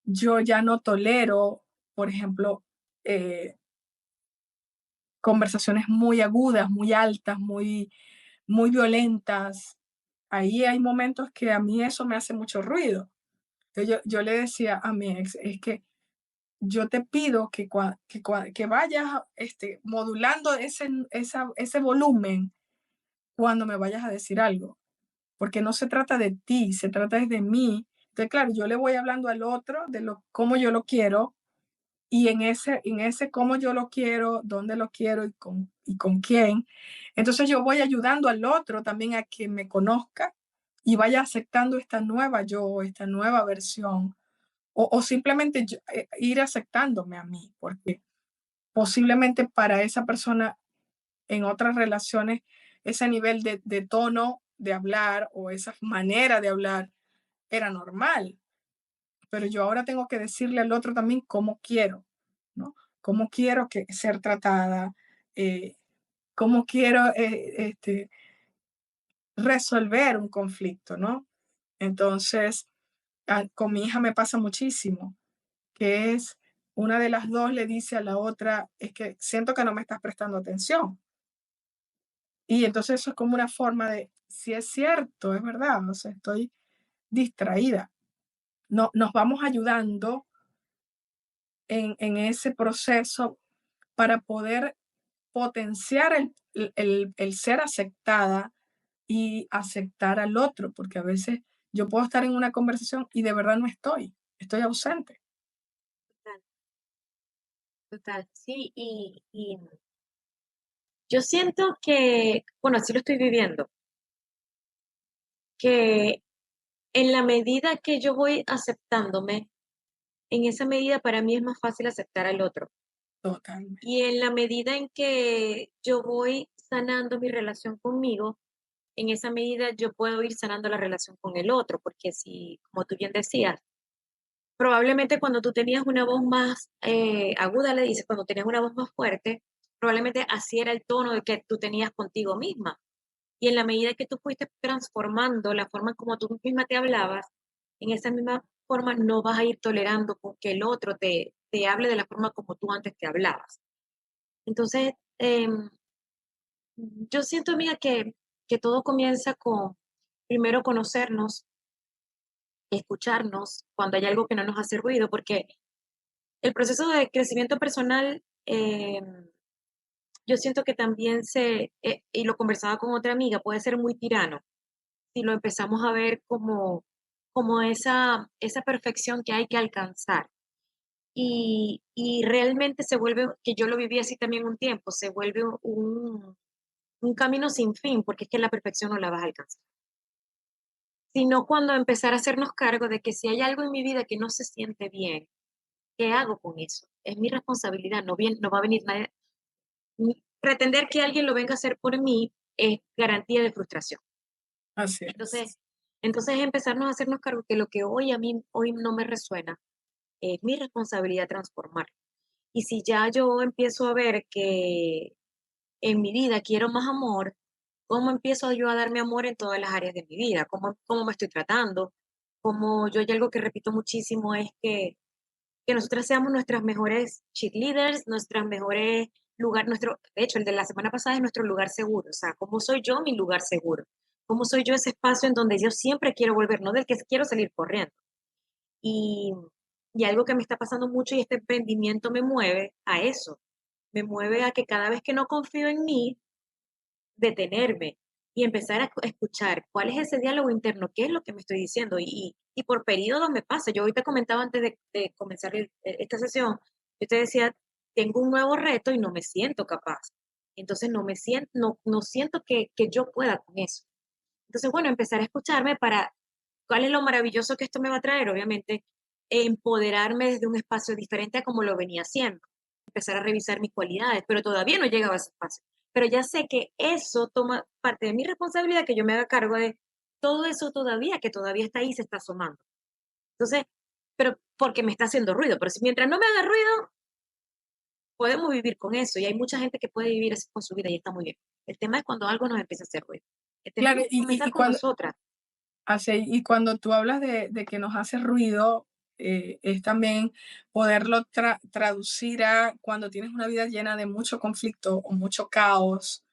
Speaker 2: Yo ya no tolero, por ejemplo, eh, conversaciones muy agudas, muy altas, muy violentas. Ahí hay momentos que a mí eso me hace mucho ruido. Entonces yo le decía a mi ex, es que yo te pido que vayas modulando ese volumen cuando me vayas a decir algo, porque no se trata de ti, se trata de mí. Entonces, claro, yo le voy hablando al otro de cómo yo lo quiero y en ese cómo yo lo quiero, dónde lo quiero y con quién. Entonces yo voy ayudando al otro también a que me conozca y vaya aceptando esta nueva yo, esta nueva versión, o simplemente ir aceptándome a mí, porque posiblemente para esa persona en otras relaciones ese nivel de tono de hablar o esa manera de hablar era normal, pero yo ahora tengo que decirle al otro también cómo quiero, ¿no? Cómo quiero ser tratada, eh, cómo quiero resolver un conflicto, ¿no? Entonces, con mi hija me pasa muchísimo, que es una de las dos le dice a la otra, es que siento que no me estás prestando atención. Y entonces eso es como una forma de, si es cierto, es verdad, o sea, estoy distraída. No, nos vamos ayudando en ese proceso para poder potenciar el ser aceptada y aceptar al otro, porque a veces yo puedo estar en una conversación y de verdad no estoy ausente.
Speaker 3: Total, total. Sí, y yo siento que, bueno, así lo estoy viviendo, que en la medida que yo voy aceptándome, en esa medida para mí es más fácil aceptar al otro.
Speaker 2: Totalmente.
Speaker 3: Y en la medida en que yo voy sanando mi relación conmigo, en esa medida yo puedo ir sanando la relación con el otro, porque si, como tú bien decías, probablemente cuando tú tenías una voz más aguda, le dices, cuando tenías una voz más fuerte, probablemente así era el tono de que tú tenías contigo misma. Y en la medida que tú fuiste transformando la forma como tú misma te hablabas, en esa misma forma no vas a ir tolerando con que el otro te hable de la forma como tú antes te hablabas. Entonces, yo siento, amiga, que todo comienza con primero conocernos, escucharnos cuando hay algo que no nos hace ruido, porque el proceso de crecimiento personal, yo siento que también y lo conversaba con otra amiga, puede ser muy tirano si lo empezamos a ver como esa perfección que hay que alcanzar. Y realmente se vuelve, que yo lo viví así también un tiempo, se vuelve un camino sin fin, porque es que la perfección no la vas a alcanzar. Sino cuando empezar a hacernos cargo de que si hay algo en mi vida que no se siente bien, ¿qué hago con eso? Es mi responsabilidad, no va a venir nadie. Pretender que alguien lo venga a hacer por mí es garantía de frustración.
Speaker 2: Así
Speaker 3: Entonces,
Speaker 2: es.
Speaker 3: Entonces es empezarnos a hacernos cargo que lo que hoy a mí hoy no me resuena, es mi responsabilidad transformarlo. Y si ya yo empiezo a ver que en mi vida quiero más amor, ¿cómo empiezo yo a darme amor en todas las áreas de mi vida? ¿Cómo me estoy tratando? Como yo hay algo que repito muchísimo es que nosotras seamos nuestras mejores cheerleaders, nuestras mejores lugar, de hecho, el de la semana pasada es nuestro lugar seguro, o sea, ¿cómo soy yo mi lugar seguro? ¿Cómo soy yo ese espacio en donde yo siempre quiero volver, no del que quiero salir corriendo? Y, y algo que me está pasando mucho y este emprendimiento me mueve a eso, me mueve a que cada vez que no confío en mí, detenerme y empezar a escuchar cuál es ese diálogo interno, qué es lo que me estoy diciendo y por periodos me pasa. Yo ahorita comentaba antes de comenzar esta sesión, yo te decía, tengo un nuevo reto y no me siento capaz. Entonces no siento que yo pueda con eso. Entonces, bueno, empezar a escucharme para cuál es lo maravilloso que esto me va a traer, obviamente, empoderarme desde un espacio diferente a como lo venía haciendo, empezar a revisar mis cualidades, pero todavía no llegaba a ese espacio. Pero ya sé que eso toma parte de mi responsabilidad, que yo me haga cargo de todo eso todavía, que todavía está ahí, se está asomando. Entonces, pero porque me está haciendo ruido, pero si mientras no me haga ruido, podemos vivir con eso y hay mucha gente que puede vivir así con su vida y está muy bien. El tema es cuando algo nos empieza a hacer ruido.
Speaker 2: Claro,
Speaker 3: Tenemos que comenzar
Speaker 2: y
Speaker 3: con
Speaker 2: cuando,
Speaker 3: nosotras.
Speaker 2: y cuando tú hablas de que nos hace ruido, es también poderlo traducir a cuando tienes una vida llena de mucho conflicto o mucho caos,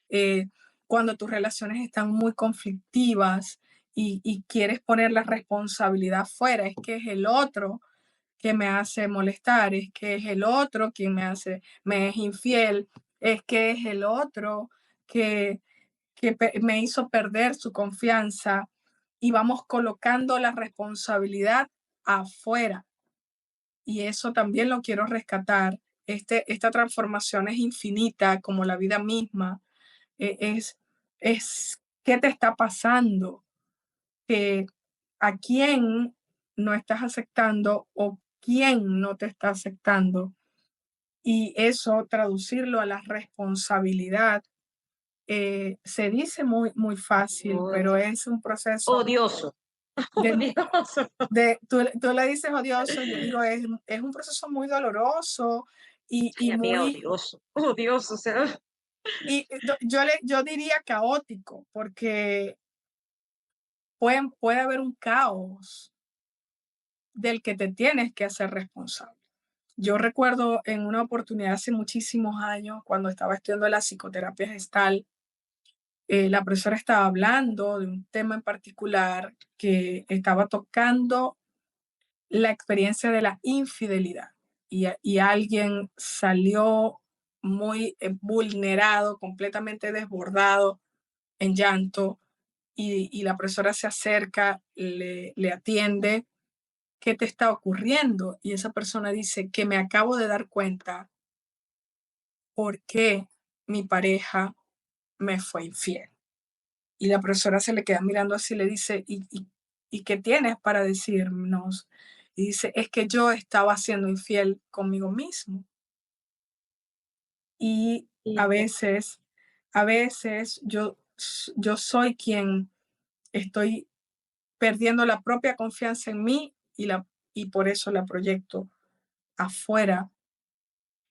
Speaker 2: eh, cuando tus relaciones están muy conflictivas y quieres poner la responsabilidad fuera, es que es el otro que me hace molestar, es que es el otro quien me es infiel, es que es el otro que, me hizo perder su confianza y vamos colocando la responsabilidad afuera. Y eso también lo quiero rescatar. Esta transformación es infinita como la vida misma. Es qué te está pasando, que a quién no estás aceptando o quién no te está aceptando. Y eso traducirlo a la responsabilidad se dice muy fácil,
Speaker 3: Oh,
Speaker 2: pero es un proceso
Speaker 3: odioso,
Speaker 2: de,
Speaker 3: odioso.
Speaker 2: tú le dices odioso, yo digo, es un proceso muy doloroso
Speaker 3: Ay,
Speaker 2: y
Speaker 3: amiga,
Speaker 2: muy,
Speaker 3: odioso, odioso, o sea,
Speaker 2: yo diría caótico, porque puede haber un caos del que te tienes que hacer responsable. Yo recuerdo en una oportunidad hace muchísimos años, cuando estaba estudiando la psicoterapia gestal, la profesora estaba hablando de un tema en particular que estaba tocando la experiencia de la infidelidad y alguien salió muy vulnerado, completamente desbordado, en llanto, y la profesora se acerca, le atiende. ¿Qué te está ocurriendo? Y esa persona dice que me acabo de dar cuenta por qué mi pareja me fue infiel. Y la profesora se le queda mirando así, le dice, ¿y qué tienes para decirnos? Y dice, es que yo estaba siendo infiel conmigo mismo. Y a
Speaker 3: híjole,
Speaker 2: veces, a veces yo soy quien estoy perdiendo la propia confianza en mí y por eso la proyecto afuera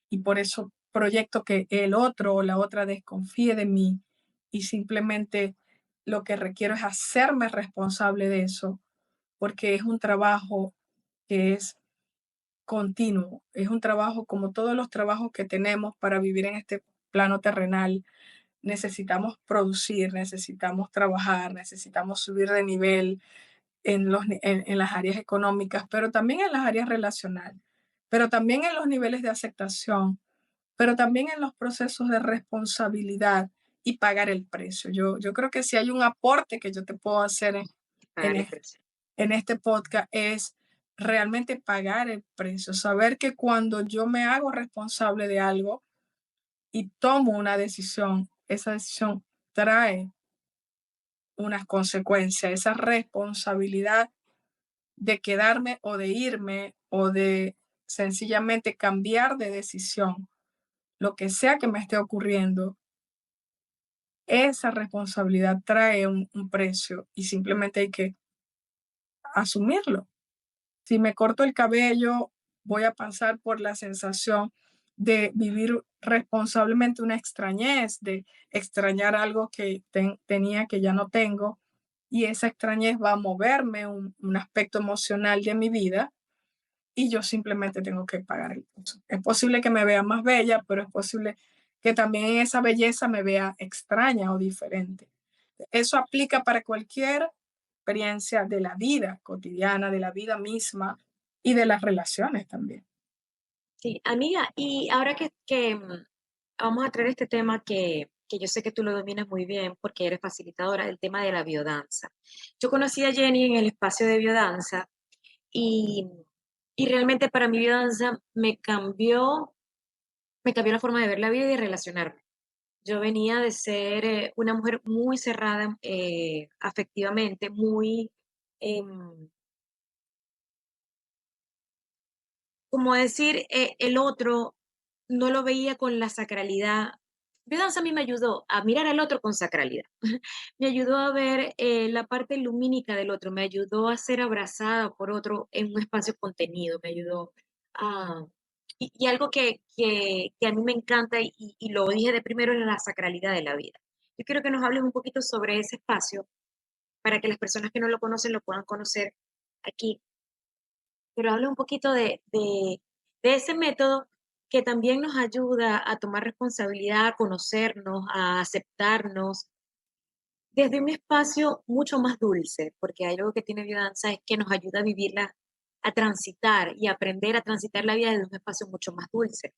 Speaker 2: y por eso proyecto que el otro o la otra desconfíe de mí y simplemente lo que requiero es hacerme responsable de eso, porque es un trabajo que es continuo, es un trabajo como todos los trabajos que tenemos para vivir en este plano terrenal. Necesitamos producir, necesitamos trabajar, necesitamos subir de nivel en las áreas económicas, pero también en las áreas relacionales, pero también en los niveles de aceptación, pero también en los procesos de responsabilidad y pagar el precio. Yo creo que si hay un aporte que yo te puedo hacer en,
Speaker 3: pagarle precio.
Speaker 2: en este podcast es realmente pagar el precio, saber que cuando yo me hago responsable de algo y tomo una decisión, esa decisión trae unas consecuencias, esa responsabilidad de quedarme o de irme o de sencillamente cambiar de decisión, lo que sea que me esté ocurriendo, esa responsabilidad trae un precio y simplemente hay que asumirlo. Si me corto el cabello, voy a pasar por la sensación de vivir responsablemente una extrañez, de extrañar algo que tenía que ya no tengo, y esa extrañez va a moverme un aspecto emocional de mi vida y yo simplemente tengo que pagar el precio. Es posible que me vea más bella, pero es posible que también en esa belleza me vea extraña o diferente. Eso aplica para cualquier experiencia de la vida cotidiana, de la vida misma y de las relaciones también.
Speaker 3: Sí, amiga, y ahora que vamos a traer este tema que yo sé que tú lo dominas muy bien porque eres facilitadora, el tema de la biodanza. Yo conocí a Jenny en el espacio de biodanza y, y realmente para mi biodanza me cambió la forma de ver la vida y de relacionarme. Yo venía de ser una mujer muy cerrada afectivamente, muy, em, como decir, el otro no lo veía con la sacralidad. Biodanza a mí me ayudó a mirar al otro con sacralidad. Me ayudó a ver la parte lumínica del otro, me ayudó a ser abrazada por otro en un espacio contenido, me ayudó a... Y algo que a mí me encanta y lo dije de primero es la sacralidad de la vida. Yo quiero que nos hables un poquito sobre ese espacio para que las personas que no lo conocen lo puedan conocer aquí, pero habla un poquito de ese método que también nos ayuda a tomar responsabilidad, a conocernos, a aceptarnos desde un espacio mucho más dulce, porque hay algo que tiene biodanza es que nos ayuda a vivirla, a transitar y aprender a transitar la vida desde un espacio mucho más dulce.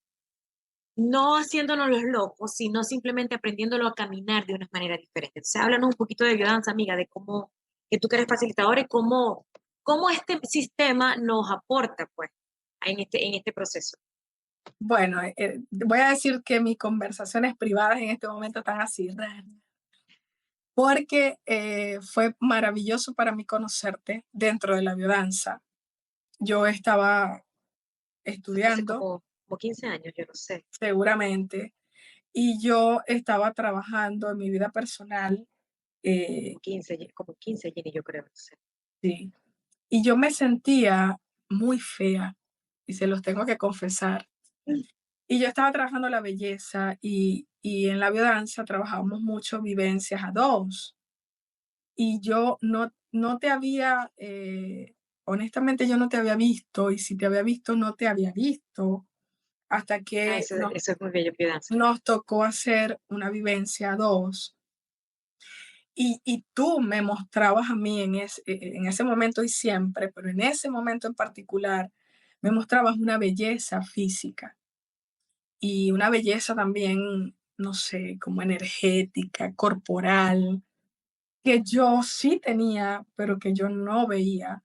Speaker 3: No haciéndonos los locos, sino simplemente aprendiéndolo a caminar de una manera diferente. Entonces, háblanos un poquito de biodanza, amiga, de cómo, que tú que eres facilitadora y cómo este sistema nos aporta, pues, en este proceso.
Speaker 2: Bueno, voy a decir que mis conversaciones privadas en este momento están así, porque fue maravilloso para mí conocerte dentro de la biodanza. Yo estaba
Speaker 3: Eso fue hace
Speaker 2: estudiando,
Speaker 3: como 15 años, yo no sé,
Speaker 2: seguramente, y yo estaba trabajando en mi vida personal, eh,
Speaker 3: como 15 Jenny, yo creo, no sé.
Speaker 2: sí, y yo me sentía muy fea, y se los tengo que confesar. Y yo estaba trabajando la belleza y en la biodanza trabajábamos mucho vivencias a dos. Y yo no te había, honestamente yo no te había visto, y si te había visto, no te había visto, hasta
Speaker 3: Ah,
Speaker 2: que
Speaker 3: eso es muy bello, biodanza.
Speaker 2: nos tocó hacer una vivencia a dos. Y tú me mostrabas a mí en ese momento y siempre, pero en ese momento en particular, me mostrabas una belleza física y una belleza también, no sé, como energética, corporal, que yo sí tenía, pero que yo no veía.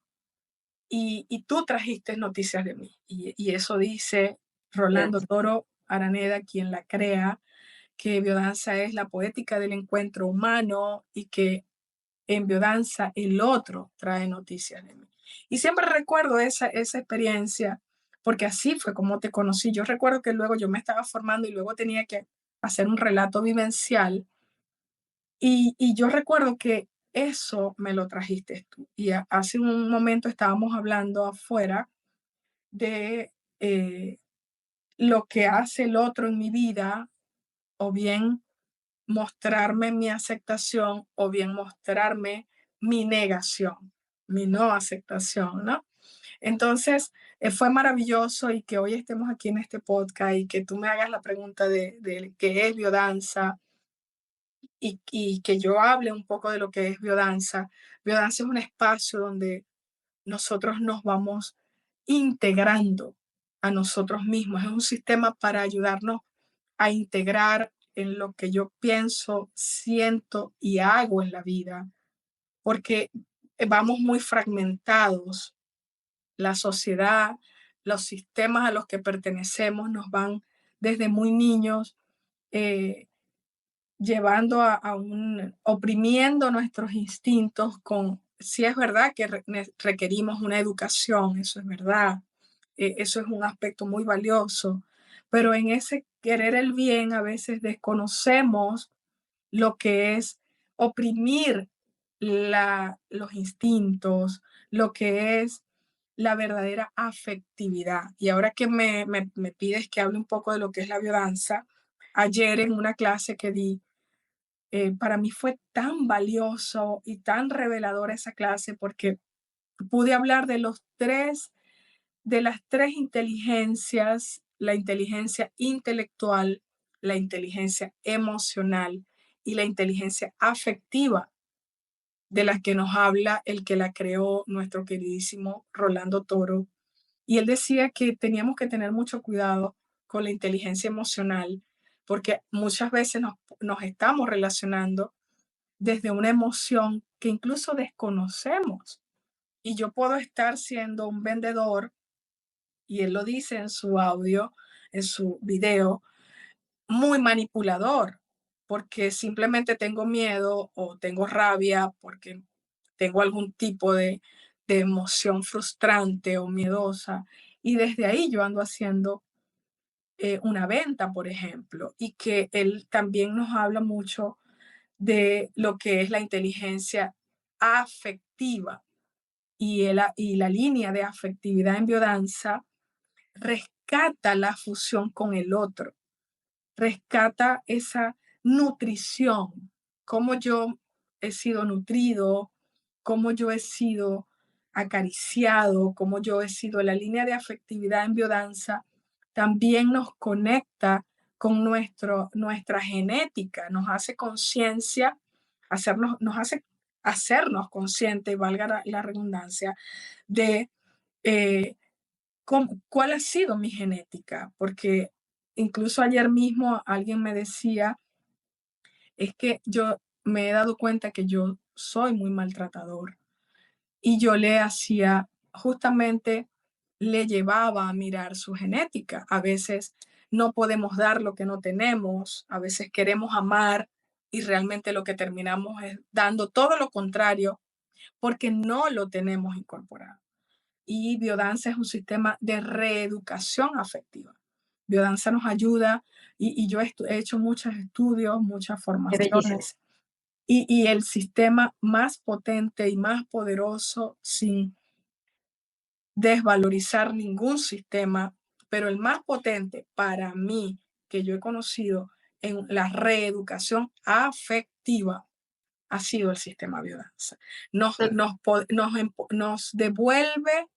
Speaker 2: Y tú trajiste noticias de mí. Y eso dice Rolando
Speaker 3: Biodanza.
Speaker 2: Toro Araneda, quien la crea, que biodanza es la poética del encuentro humano y que en biodanza el otro trae noticias de mí. Y siempre recuerdo esa experiencia, porque así fue como te conocí. Yo recuerdo que luego yo me estaba formando y luego tenía que hacer un relato vivencial. Y yo recuerdo que eso me lo trajiste tú. Y hace un momento estábamos hablando afuera de lo que hace el otro en mi vida, o bien mostrarme mi aceptación o bien mostrarme mi negación, mi no aceptación, ¿no? Entonces, fue maravilloso y que hoy estemos aquí en este podcast y que tú me hagas la pregunta de qué es biodanza y que yo hable un poco de lo que es biodanza. Biodanza es un espacio donde nosotros nos vamos integrando a nosotros mismos. Es un sistema para ayudarnos a integrar en lo que yo pienso, siento y hago en la vida, porque vamos muy fragmentados. La sociedad, los sistemas a los que pertenecemos nos van desde muy niños eh, llevando oprimiendo nuestros instintos con, si es verdad que requerimos una educación, eso es verdad, eso es un aspecto muy valioso, pero en ese querer el bien a veces desconocemos lo que es oprimir los instintos, lo que es la verdadera afectividad. Y ahora que me pides que hable un poco de lo que es la biodanza, ayer en una clase que di, para mí fue tan valioso y tan reveladora esa clase porque pude hablar de las tres inteligencias, la inteligencia intelectual, la inteligencia emocional y la inteligencia afectiva, de las que nos habla el que la creó, nuestro queridísimo Rolando Toro. Y él decía que teníamos que tener mucho cuidado con la inteligencia emocional, porque muchas veces nos estamos relacionando desde una emoción que incluso desconocemos. Y yo puedo estar siendo un vendedor, y él lo dice en su audio, en su video, muy manipulador, porque simplemente tengo miedo o tengo rabia, porque tengo algún tipo de emoción frustrante o miedosa. Y desde ahí yo ando haciendo una venta, por ejemplo, y que él también nos habla mucho de lo que es la inteligencia afectiva y la línea de afectividad en biodanza rescata la fusión con el otro, rescata esa nutrición, cómo yo he sido nutrido, cómo yo he sido acariciado, cómo yo he sido la línea de afectividad en biodanza, también nos conecta con nuestra genética, nos hace conciencia, nos hace hacernos conscientes, valga la redundancia, de eh, cuál ha sido mi genética, porque incluso ayer mismo alguien me decía, es que yo me he dado cuenta que yo soy muy maltratador y yo le hacía, justamente le llevaba a mirar su genética. A veces no podemos dar lo que no tenemos, a veces queremos amar y realmente lo que terminamos es dando todo lo contrario porque no lo tenemos incorporado. Y biodanza es un sistema de reeducación afectiva. Biodanza nos ayuda y yo he hecho muchos estudios, muchas
Speaker 3: Qué bellísimo.
Speaker 2: formaciones y el sistema más potente y más poderoso sin desvalorizar ningún sistema, pero el más potente para mí que yo he conocido en la reeducación afectiva ha sido el sistema biodanza. Nos devuelve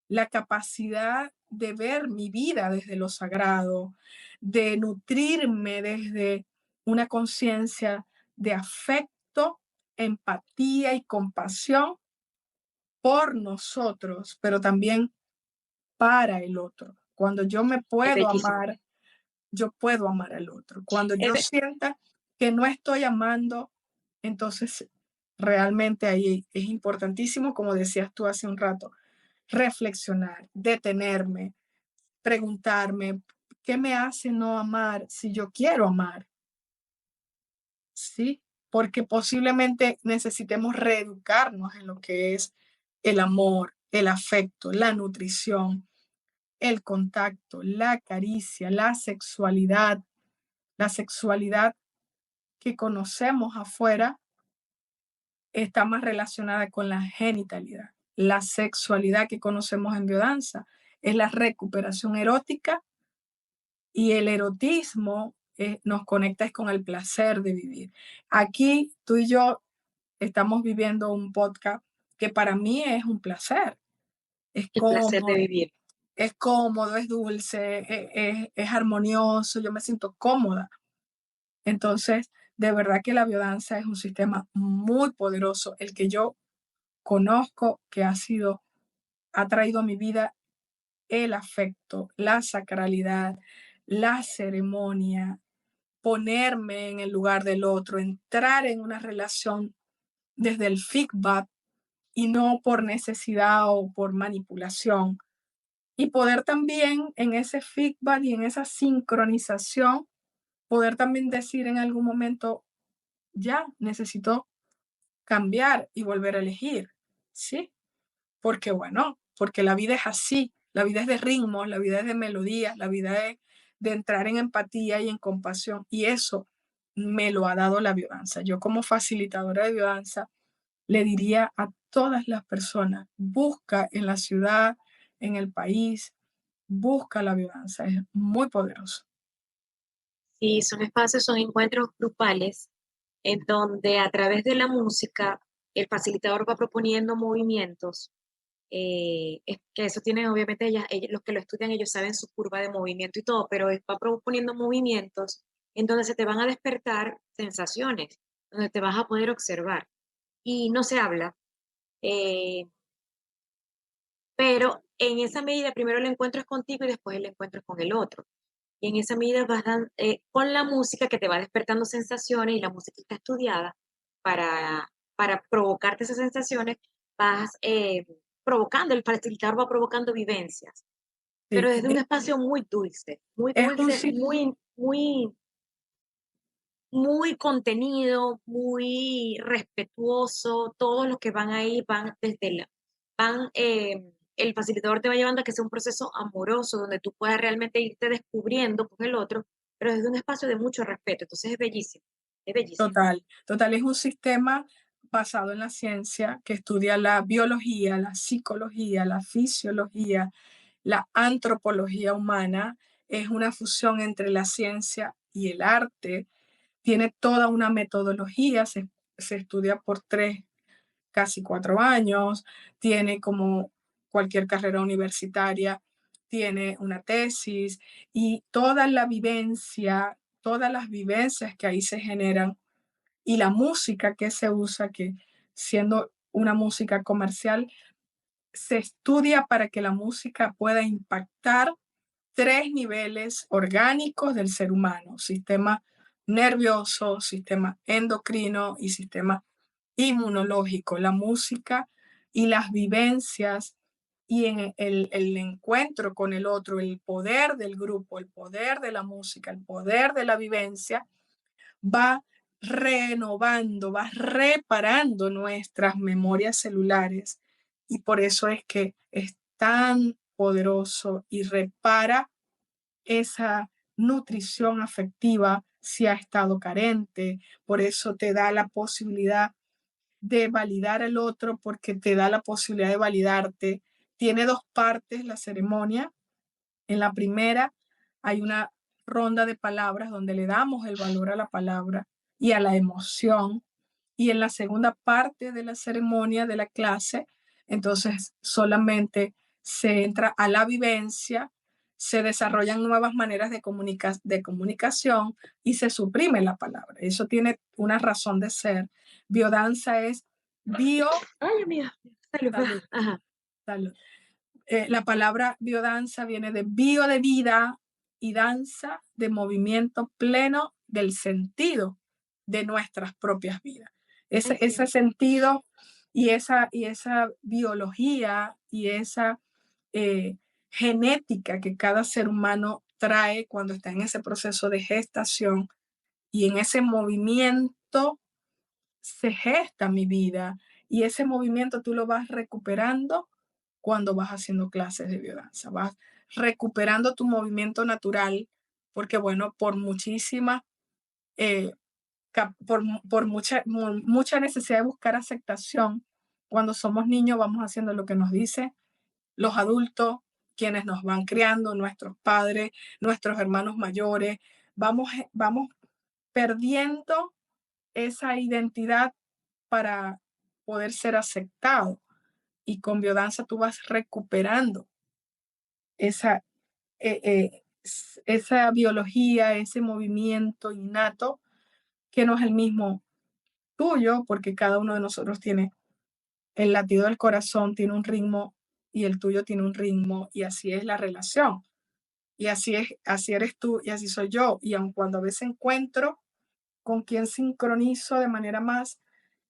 Speaker 2: la capacidad de ver mi vida desde lo sagrado, de nutrirme desde una conciencia de afecto, empatía y compasión por nosotros, pero también para el otro. Cuando yo me
Speaker 3: Es
Speaker 2: puedo
Speaker 3: bellísimo.
Speaker 2: amar, yo puedo amar al otro. Cuando
Speaker 3: Es
Speaker 2: yo
Speaker 3: be-
Speaker 2: sienta que no estoy amando, entonces realmente ahí es importantísimo, como decías tú hace un rato, reflexionar, detenerme, preguntarme, ¿qué me hace no amar si yo quiero amar? ¿Sí? Porque posiblemente necesitemos reeducarnos en lo que es el amor, el afecto, la nutrición, el contacto, la caricia, la sexualidad que conocemos afuera está más relacionada con la genitalidad. La sexualidad que conocemos en biodanza es la recuperación erótica y el erotismo nos conecta con el placer de vivir. Aquí tú y yo estamos viviendo un podcast que para mí es un placer. Es
Speaker 3: el placer de
Speaker 2: cómodo,
Speaker 3: vivir.
Speaker 2: es cómodo, es dulce, es armonioso, yo me siento cómoda. Entonces, de verdad que la biodanza es un sistema muy poderoso, el que yo conozco que ha traído a mi vida el afecto, la sacralidad, la ceremonia, ponerme en el lugar del otro, entrar en una relación desde el feedback y no por necesidad o por manipulación. Y poder también en ese feedback y en esa sincronización, poder también decir en algún momento, ya necesito cambiar y volver a elegir, ¿sí? Porque bueno, porque la vida es así, la vida es de ritmos, la vida es de melodías, la vida es de entrar en empatía y en compasión. Y eso me lo ha dado la biodanza. Yo como facilitadora de biodanza le diría a todas las personas, busca en la ciudad, en el país, busca la biodanza, es muy poderoso.
Speaker 3: Sí, son espacios, son encuentros grupales en donde a través de la música el facilitador va proponiendo movimientos. Es que eso tienen obviamente los que lo estudian, ellos saben su curva de movimiento y todo, pero va proponiendo movimientos en donde se te van a despertar sensaciones, donde te vas a poder observar. Y no se habla, eh, pero en esa medida primero el encuentro es contigo y después el encuentro es con el otro. Y en esa medida con la música que te va despertando sensaciones y la música está estudiada para provocarte esas sensaciones, vas provocando, el facilitador va provocando vivencias, pero
Speaker 2: Sí,
Speaker 3: desde un espacio
Speaker 2: es un,
Speaker 3: muy, muy contenido, muy respetuoso. Todos los que van ahí el facilitador te va llevando a que sea un proceso amoroso, donde tú puedas realmente irte descubriendo con el otro, pero desde un espacio de mucho respeto. Entonces es bellísimo, es bellísimo.
Speaker 2: total, es un sistema basado en la ciencia que estudia la biología, la psicología, la fisiología, la antropología humana. Es una fusión entre la ciencia y el arte. Tiene toda una metodología, se estudia por casi 4 años, tiene como cualquier carrera universitaria, tiene una tesis y todas las vivencias que ahí se generan y la música que se usa, que siendo una música comercial, se estudia para que la música pueda impactar 3 niveles orgánicos del ser humano: sistema nervioso, sistema endocrino y sistema inmunológico. La música y las vivencias y en el encuentro con el otro, el poder del grupo, el poder de la música, el poder de la vivencia, va renovando, va reparando nuestras memorias celulares, y por eso es que es tan poderoso y repara esa nutrición afectiva si ha estado carente. Por eso te da la posibilidad de validar al otro, porque te da la posibilidad de validarte. Tiene 2 partes la ceremonia. En la primera hay una ronda de palabras donde le damos el valor a la palabra y a la emoción. Y en la segunda parte de la ceremonia, de la clase, entonces solamente se entra a la vivencia, se desarrollan nuevas maneras de comunicación y se suprime la palabra. Eso tiene una razón de ser. Biodanza es bio...
Speaker 3: Ay, amiga, salud.
Speaker 2: Salud,
Speaker 3: Ajá.
Speaker 2: salud. La palabra biodanza viene de bio de vida y danza de movimiento pleno del sentido de nuestras propias vidas. Ese sentido y esa biología y esa eh, genética que cada ser humano trae cuando está en ese proceso de gestación y en ese movimiento se gesta mi vida, y ese movimiento tú lo vas recuperando cuando vas haciendo clases de biodanza, vas recuperando tu movimiento natural, porque bueno, por muchísima, eh, mucha necesidad de buscar aceptación, cuando somos niños vamos haciendo lo que nos dicen los adultos, quienes nos van criando, nuestros padres, nuestros hermanos mayores, vamos perdiendo esa identidad para poder ser aceptado. Y con biodanza tú vas recuperando esa, esa biología, ese movimiento innato que no es el mismo tuyo, porque cada uno de nosotros tiene el latido del corazón, tiene un ritmo y el tuyo tiene un ritmo, y así es la relación. Y así eres tú y así soy yo. Y aun cuando a veces encuentro con quien sincronizo de manera más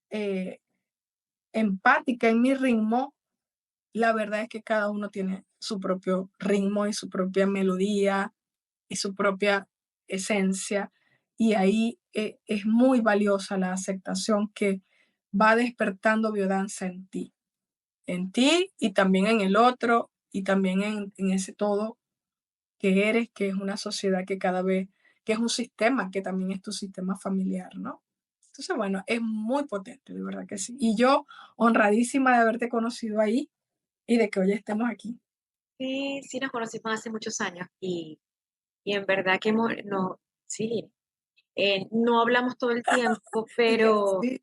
Speaker 2: eh, empática en mi ritmo, la verdad es que cada uno tiene su propio ritmo y su propia melodía y su propia esencia. Y ahí es muy valiosa la aceptación que va despertando biodanza en ti y también en el otro y también en ese todo que eres, que es una sociedad que cada vez que es un sistema, que también es tu sistema familiar, ¿no? Entonces, bueno, es muy potente, de verdad que sí. Y yo honradísima de haberte conocido ahí y de que hoy estemos aquí.
Speaker 3: Sí, sí nos conocimos hace muchos años y en verdad que no, sí, no hablamos todo el tiempo,
Speaker 2: Y que
Speaker 3: pero
Speaker 2: sí,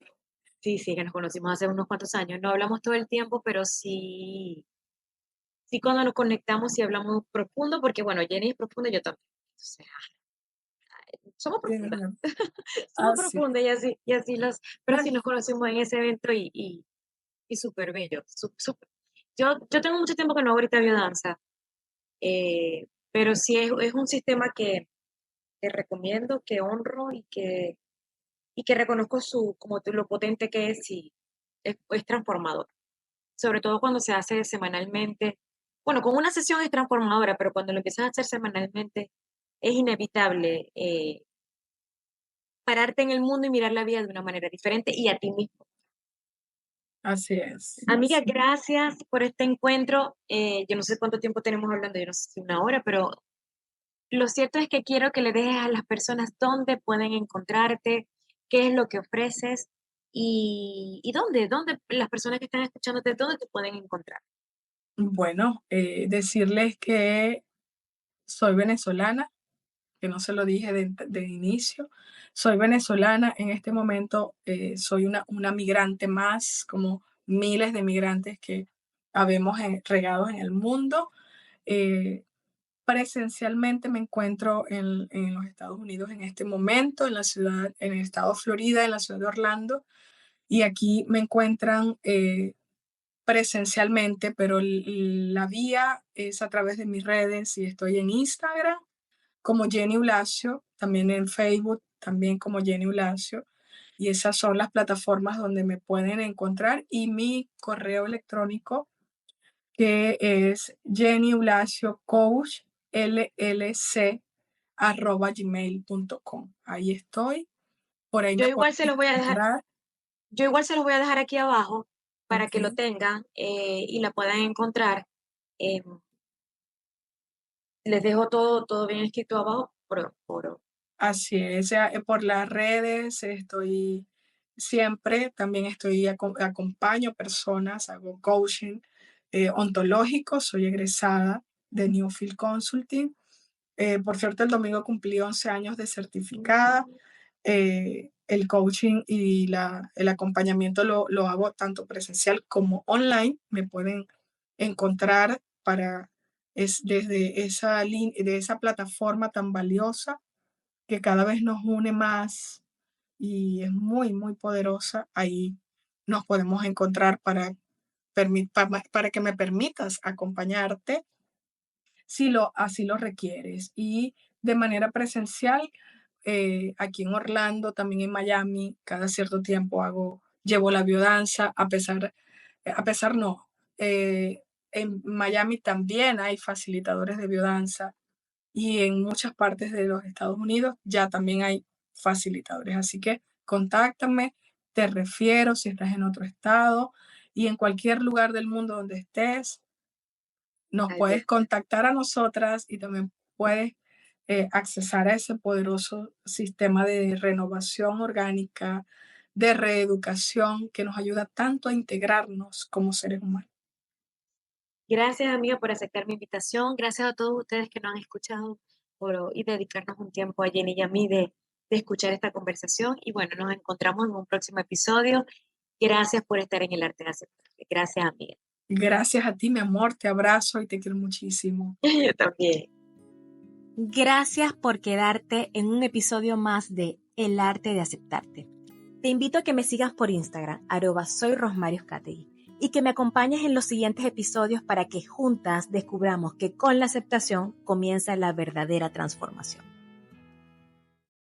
Speaker 3: sí, sí, que nos conocimos hace unos cuantos años. No hablamos todo el tiempo, pero sí, sí cuando nos conectamos sí hablamos profundo, porque bueno, Jenny es profunda y yo también. Entonces, somos
Speaker 2: de
Speaker 3: profundas,
Speaker 2: verdad.
Speaker 3: somos
Speaker 2: Así es.
Speaker 3: profundas y así pero
Speaker 2: Ay,
Speaker 3: sí nos conocimos en ese evento y súper bello. Yo tengo mucho tiempo que no hago ahorita biodanza, pero sí es un sistema que recomiendo, que honro y que reconozco como lo potente que es y es transformador. Sobre todo cuando se hace semanalmente. Bueno, con una sesión es transformadora, pero cuando lo empiezas a hacer semanalmente es inevitable pararte en el mundo y mirar la vida de una manera diferente y a ti mismo.
Speaker 2: así es.
Speaker 3: Amiga, gracias por este encuentro. Yo no sé cuánto tiempo tenemos hablando, yo no sé si una hora, pero lo cierto es que quiero que le dejes a las personas dónde pueden encontrarte, qué es lo que ofreces y dónde las personas que están escuchándote, dónde te pueden encontrar.
Speaker 2: Bueno, decirles que soy venezolana, que no se lo dije de inicio. Soy venezolana, en este momento soy una migrante más, como miles de migrantes que habemos regados en el mundo. Eh, Presencialmente me encuentro en los Estados Unidos en este momento, en la ciudad, en el estado de Florida, en la ciudad de Orlando, y aquí me encuentran presencialmente, pero la vía es a través de mis redes y estoy en Instagram como Jenny Blasio, también en Facebook, también como Jenny Blasio, y esas son las plataformas donde me pueden encontrar y mi correo electrónico que es Jenny Blasio Coach LLC @gmail.com. Ahí estoy, por ahí
Speaker 3: Yo
Speaker 2: me pueden
Speaker 3: igual se los voy a dejar,
Speaker 2: encontrar.
Speaker 3: yo igual se los voy a dejar aquí abajo para
Speaker 2: Ok,
Speaker 3: que lo tengan y la puedan encontrar. Eh, les dejo todo bien escrito abajo
Speaker 2: así es, ya, por las redes estoy siempre, también acompaño personas, hago coaching ontológico, soy egresada de Newfield Consulting. Por cierto, el domingo cumplí 11 años de certificada. El coaching y el acompañamiento lo hago tanto presencial como online. Me pueden encontrar desde de esa plataforma tan valiosa que cada vez nos une más y es muy, muy poderosa. Ahí nos podemos encontrar para que me permitas acompañarte si así lo requieres. Y de manera presencial, aquí en Orlando, también en Miami, cada cierto tiempo llevo la biodanza, a pesar no, en Miami también hay facilitadores de biodanza y en muchas partes de los Estados Unidos ya también hay facilitadores. Así que contáctame, te refiero si estás en otro estado y en cualquier lugar del mundo donde estés, nos
Speaker 3: al
Speaker 2: puedes contactar a nosotras y también puedes accesar a ese poderoso sistema de renovación orgánica, de reeducación que nos ayuda tanto a integrarnos como seres humanos.
Speaker 3: Gracias, amiga, por aceptar mi invitación. Gracias a todos ustedes que nos han escuchado y dedicarnos un tiempo a Jenny y a mí de escuchar esta conversación. Y bueno, nos encontramos en un próximo episodio. Gracias por estar en el arte de aceptarte. Gracias, amiga.
Speaker 2: Gracias a ti, mi amor, te abrazo y te quiero muchísimo.
Speaker 3: Yo también.
Speaker 1: Gracias por quedarte en un episodio más de El arte de aceptarte. Te invito a que me sigas por Instagram, @soyrosmarioscategui, y que me acompañes en los siguientes episodios para que juntas descubramos que con la aceptación comienza la verdadera transformación.